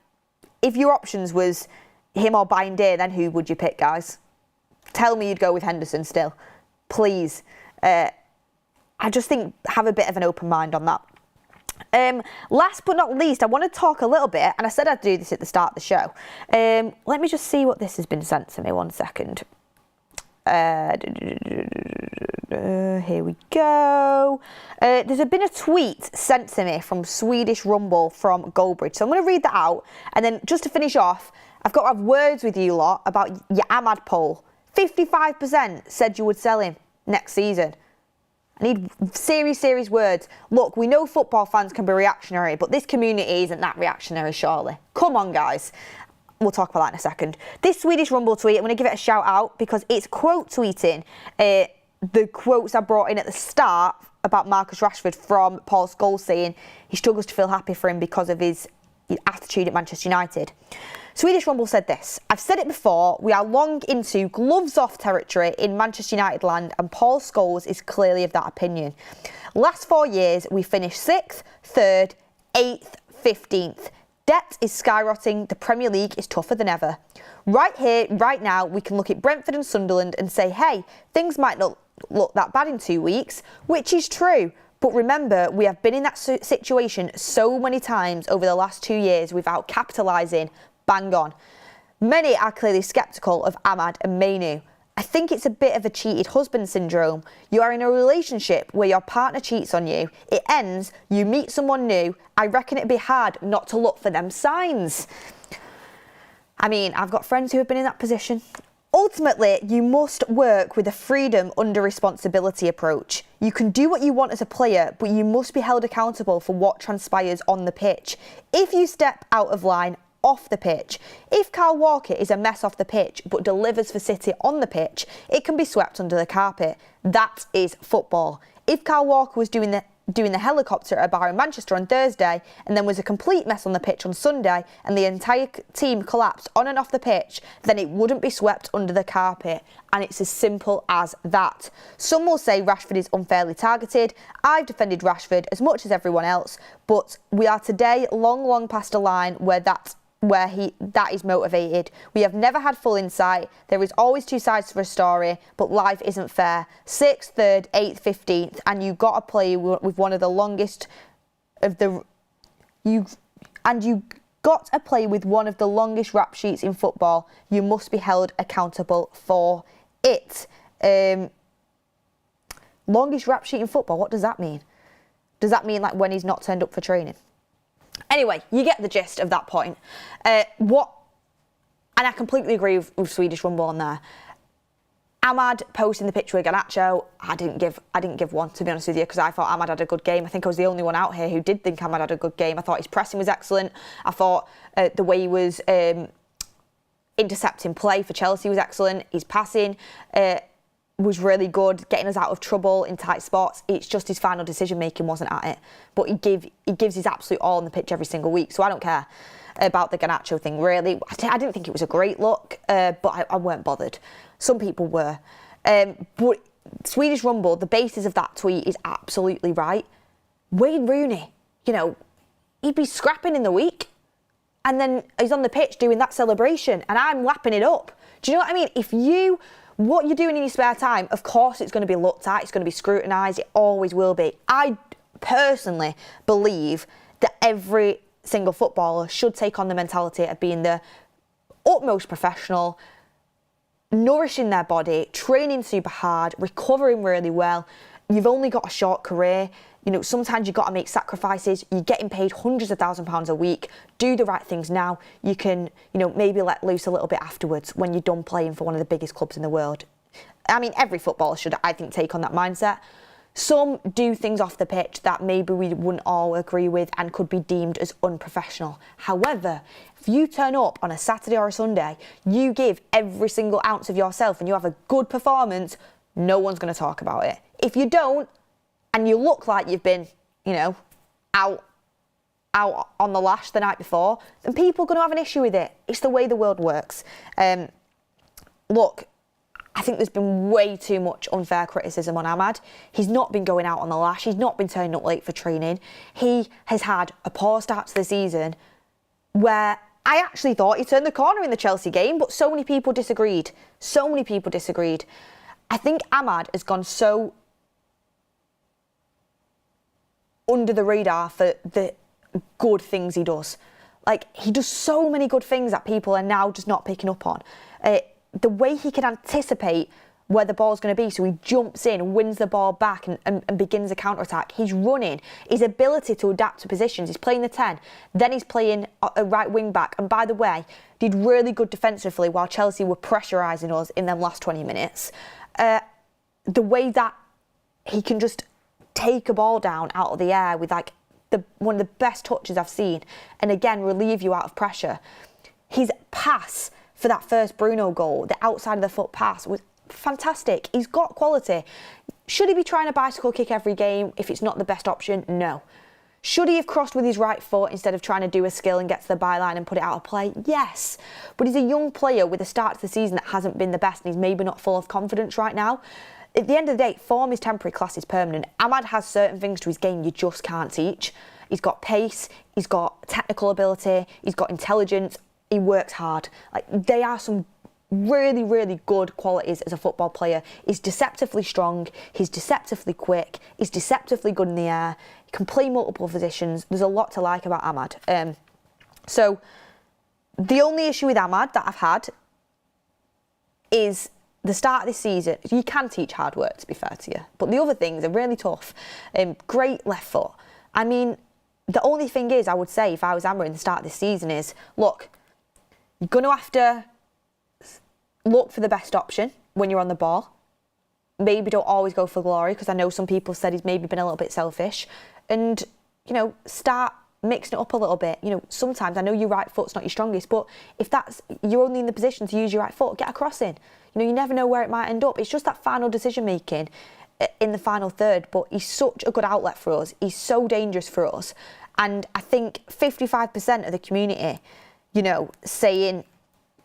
if your options was him or Binday, then who would you pick, guys? Tell me you'd go with Henderson still, please. I just think have a bit of an open mind on that. Last but not least, I want to talk a little bit, and I said I'd do this at the start of the show. Let me just see what this has been sent to me. 1 second. Here we go. There's been a tweet sent to me from Swedish Rumble from Goldbridge. So I'm going to read that out. And then just to finish off, I've got to have words with you lot about your Ahmad poll. 55% said you would sell him next season. I need serious words. Look, we know football fans can be reactionary, but this community isn't that reactionary, surely. Come on, guys. We'll talk about that in a second. This Swedish Rumble tweet, I'm going to give it a shout out because it's quote tweeting the quotes I brought in at the start about Marcus Rashford from Paul Scholes saying he struggles to feel happy for him because of his attitude at Manchester United. Swedish Rumble said this: I've said it before, we are long into gloves off territory in Manchester United land and Paul Scholes is clearly of that opinion. Last 4 years we finished 6th, 3rd, 8th, 15th. Debt is skyrocketing, the Premier League is tougher than ever. Right here, right now, we can look at Brentford and Sunderland and say, hey, things might not look that bad in 2 weeks, which is true. But remember, we have been in that situation so many times over the last 2 years without capitalising. Bang on. Many are clearly sceptical of Ahmad and Manu. I think it's a bit of a cheated husband syndrome. You are in a relationship where your partner cheats on you. It ends, you meet someone new. I reckon it'd be hard not to look for them signs. I mean, I've got friends who have been in that position. Ultimately, you must work with a freedom under responsibility approach. You can do what you want as a player, but you must be held accountable for what transpires on the pitch. If you step out of line, off the pitch. If Kyle Walker is a mess off the pitch but delivers for City on the pitch, it can be swept under the carpet. That is football. If Kyle Walker was doing the helicopter at a bar in Manchester on Thursday and then was a complete mess on the pitch on Sunday and the entire team collapsed on and off the pitch, then it wouldn't be swept under the carpet. And it's as simple as that. Some will say Rashford is unfairly targeted. I've defended Rashford as much as everyone else, but we are today long past a line where that is motivated. We have never had full insight. There is always two sides to a story, but life isn't fair. 6th, 3rd, 8th, 15th, and you got to play with one of the longest of the you got to play with one of the longest rap sheets in football. You must be held accountable for it. Longest rap sheet in football. What does that mean? Does that mean like when he's not turned up for training? Anyway, you get the gist of that point. And I completely agree with Swedish Rumble on there. Ahmad posting the picture with Garnacho, I didn't give one, to be honest with you, because I thought Ahmad had a good game. I think I was the only one out here who did think Ahmad had a good game. I thought his pressing was excellent. I thought the way he was intercepting play for Chelsea was excellent. His passing was really good, getting us out of trouble in tight spots. It's just his final decision making wasn't at it. But he gives his absolute all on the pitch every single week, so I don't care about the Garnacho thing, really. I didn't think it was a great look, but I weren't bothered. Some people were. But Swedish Rumble, the basis of that tweet is absolutely right. Wayne Rooney, he'd be scrapping in the week, and then he's on the pitch doing that celebration, and I'm lapping it up. Do you know what I mean? What you're doing in your spare time, of course it's going to be looked at, it's going to be scrutinised, it always will be. I personally believe that every single footballer should take on the mentality of being the utmost professional, nourishing their body, training super hard, recovering really well. You've only got a short career. Sometimes you've got to make sacrifices. You're getting paid hundreds of £1,000s a week. Do the right things now. You can, maybe let loose a little bit afterwards when you're done playing for one of the biggest clubs in the world. I mean, every footballer should, I think, take on that mindset. Some do things off the pitch that maybe we wouldn't all agree with and could be deemed as unprofessional. However, if you turn up on a Saturday or a Sunday, you give every single ounce of yourself and you have a good performance, no one's going to talk about it. If you don't, and you look like you've been, out on the lash the night before, then people are going to have an issue with it. It's the way the world works. Look, I think there's been way too much unfair criticism on Ahmad. He's not been going out on the lash. He's not been turning up late for training. He has had a poor start to the season where I actually thought he turned the corner in the Chelsea game, but so many people disagreed. I think Ahmad has gone so under the radar for the good things he does. Like, he does so many good things that people are now just not picking up on. The way he can anticipate where the ball's going to be. So he jumps in, wins the ball back and begins a counter-attack. He's running. His ability to adapt to positions. He's playing the 10. Then he's playing a right wing back. And by the way, did really good defensively while Chelsea were pressurising us in them last 20 minutes. The way that he can just take a ball down out of the air with like one of the best touches I've seen, and again relieve you out of pressure. His pass for that first Bruno goal, the outside of the foot pass, was fantastic. He's got quality. Should he be trying a bicycle kick every game if it's not the best option? No. Should he have crossed with his right foot instead of trying to do a skill and get to the byline and put it out of play? Yes. But he's a young player with a start to the season that hasn't been the best, and he's maybe not full of confidence right now. At the end of the day, form is temporary, class is permanent. Amad has certain things to his game you just can't teach. He's got pace, he's got technical ability, he's got intelligence, he works hard. Like, they are some really, really good qualities as a football player. He's deceptively strong, he's deceptively quick, he's deceptively good in the air, he can play multiple positions. There's a lot to like about Amad. So the only issue with Amad that I've had is the start of this season. You can teach hard work, to be fair to you, but the other things are really tough. Great left foot. I mean, the only thing is, I would say, if I was Amber in the start of this season, is, look, you're going to have to look for the best option when you're on the ball. Maybe don't always go for glory, because I know some people said he's maybe been a little bit selfish. And, you know, start mixing it up a little bit. You know, sometimes I know your right foot's not your strongest, but if that's, you're only in the position to use your right foot, get a cross in. You know, you never know where it might end up. It's just that final decision making in the final third. But he's such a good outlet for us. He's so dangerous for us. And I think 55% of the community, you know, saying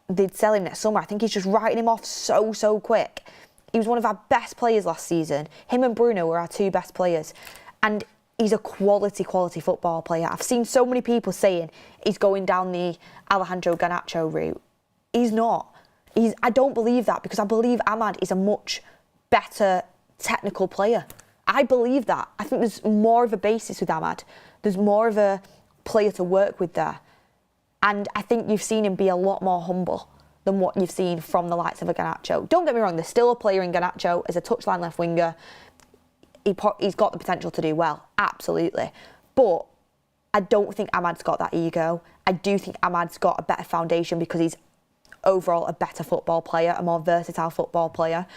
they'd sell him next summer. I think he's just writing him off so quick. He was one of our best players last season. Him and Bruno were our two best players. And he's a quality football player. I've seen so many people saying he's going down the Alejandro Garnacho route. He's not. I don't believe that, because I believe Amad is a much better technical player. I believe that. I think there's more of a basis with Amad. There's more of a player to work with there. And I think you've seen him be a lot more humble than what you've seen from the likes of a Garnacho. Don't get me wrong, there's still a player in Garnacho as a touchline left winger. He's got the potential to do well, absolutely. But I don't think Amad's got that ego. I do think Amad's got a better foundation because he's overall a better football player, a more versatile football player.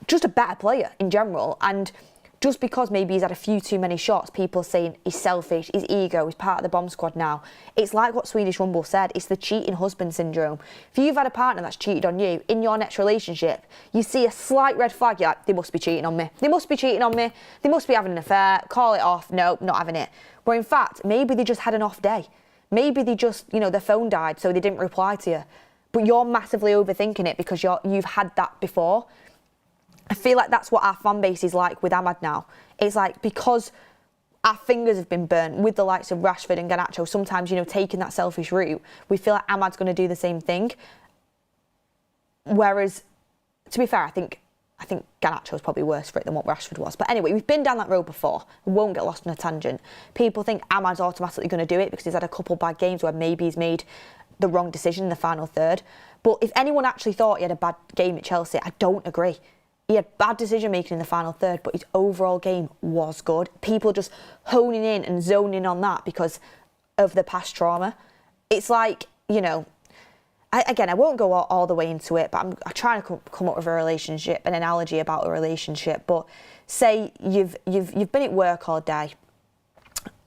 Just a better player in general. And just because maybe he's had a few too many shots, people saying he's selfish, his ego, he's part of the bomb squad now. It's like what Swedish Rumble said, it's the cheating husband syndrome. If you've had a partner that's cheated on you in your next relationship, you see a slight red flag, you're like, they must be cheating on me. They must be cheating on me. They must be having an affair. Call it off. No, not having it. Where in fact, maybe they just had an off day. Maybe they just, you know, their phone died, so they didn't reply to you. But you're massively overthinking it because you've had that before. I feel like that's what our fan base is like with Amad now. It's like, because our fingers have been burnt with the likes of Rashford and Garnacho, sometimes, you know, taking that selfish route, we feel like Amad's going to do the same thing. Whereas, to be fair, I think Garnacho's probably worse for it than what Rashford was. But anyway, we've been down that road before. We won't get lost on a tangent. People think Amad's automatically going to do it because he's had a couple bad games where maybe he's made the wrong decision in the final third. But if anyone actually thought he had a bad game at Chelsea, I don't agree. He had bad decision making in the final third, but his overall game was good. People just honing in and zoning in on that because of the past trauma. It's like, you know, I won't go all the way into it, but I'm trying to come up with a relationship, an analogy about a relationship. But say you've been at work all day.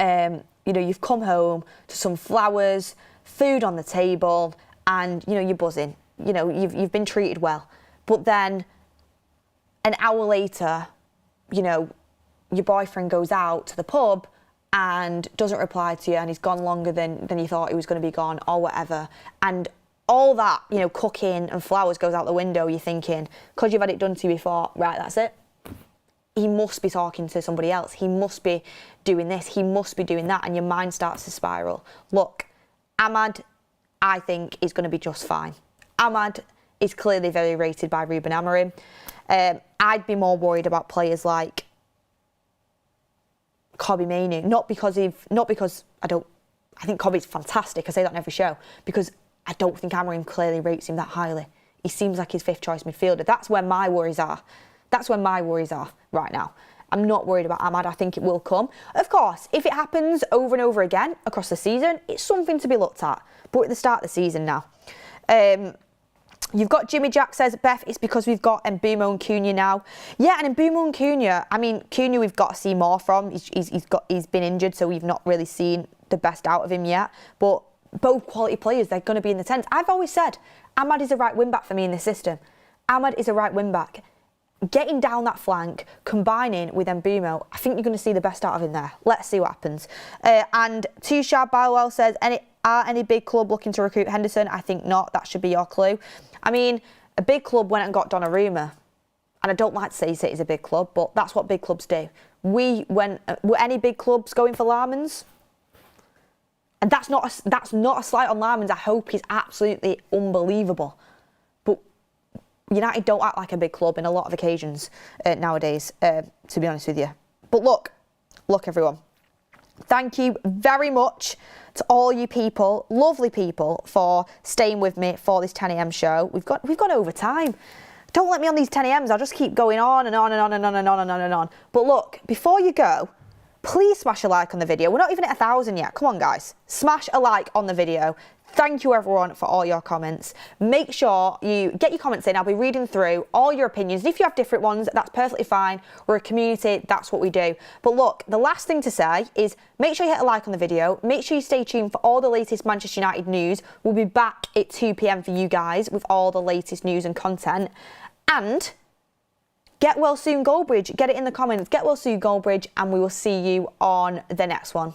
You know, you've come home to some flowers, food on the table, and, you know, you're buzzing. You know, you've been treated well. But then an hour later, you know, your boyfriend goes out to the pub and doesn't reply to you, and he's gone longer than you thought he was going to be gone, or whatever. And all that, you know, cooking and flowers goes out the window. You're thinking, because you've had it done to you before, right, that's it. He must be talking to somebody else. He must be doing this. He must be doing that. And your mind starts to spiral. Look, Amad, I think, is going to be just fine. Amad is clearly very rated by Ruben Amorim. I'd be more worried about players like Kobbie Mainoo, not because I think Kobbie's fantastic. I say that on every show because I don't think Amorim clearly rates him that highly. he seems like his 5th choice midfielder. That's where my worries are. That's where my worries are right now. I'm not worried about Amad. I think it will come. Of course, if it happens over and over again across the season, it's something to be looked at. But at the start of the season now. You've got Jimmy Jack says, Beth, it's because we've got Mbeumo and Cunha now. Yeah, and Mbeumo and Cunha, I mean, Cunha we've got to see more from. He's been injured, so we've not really seen the best out of him yet. But both quality players, they're going to be in the 10s. I've always said, Amad is a right wing-back for me in this system. Amad is a right wing-back. Getting down that flank, combining with Mbeumo, I think you're going to see the best out of him there. Let's see what happens. And Tushar Barwell says, are any big club looking to recruit Henderson? I think not. That should be your clue. I mean, a big club went and got Donnarumma. And I don't like to say City's a big club, but that's what big clubs do. Were any big clubs going for Lammens? And that's not a slight on Lammens. I hope he's absolutely unbelievable. United don't act like a big club in a lot of occasions nowadays, to be honest with you. But look everyone, thank you very much to all you people, lovely people, for staying with me for this 10 a.m. show. We've gone over time. Don't let me on these 10 a.m.s. I'll just keep going on and on and on and on and on and on and on. But look, before you go, please smash a like on the video. We're not even at 1,000 yet. Come on, guys. Smash a like on the video. Thank you, everyone, for all your comments. Make sure you get your comments in. I'll be reading through all your opinions. If you have different ones, that's perfectly fine. We're a community. That's what we do. But look, the last thing to say is make sure you hit a like on the video. Make sure you stay tuned for all the latest Manchester United news. We'll be back at 2 p.m. for you guys with all the latest news and content. And get well soon, Goldbridge. Get it in the comments. Get well soon, Goldbridge. And we will see you on the next one.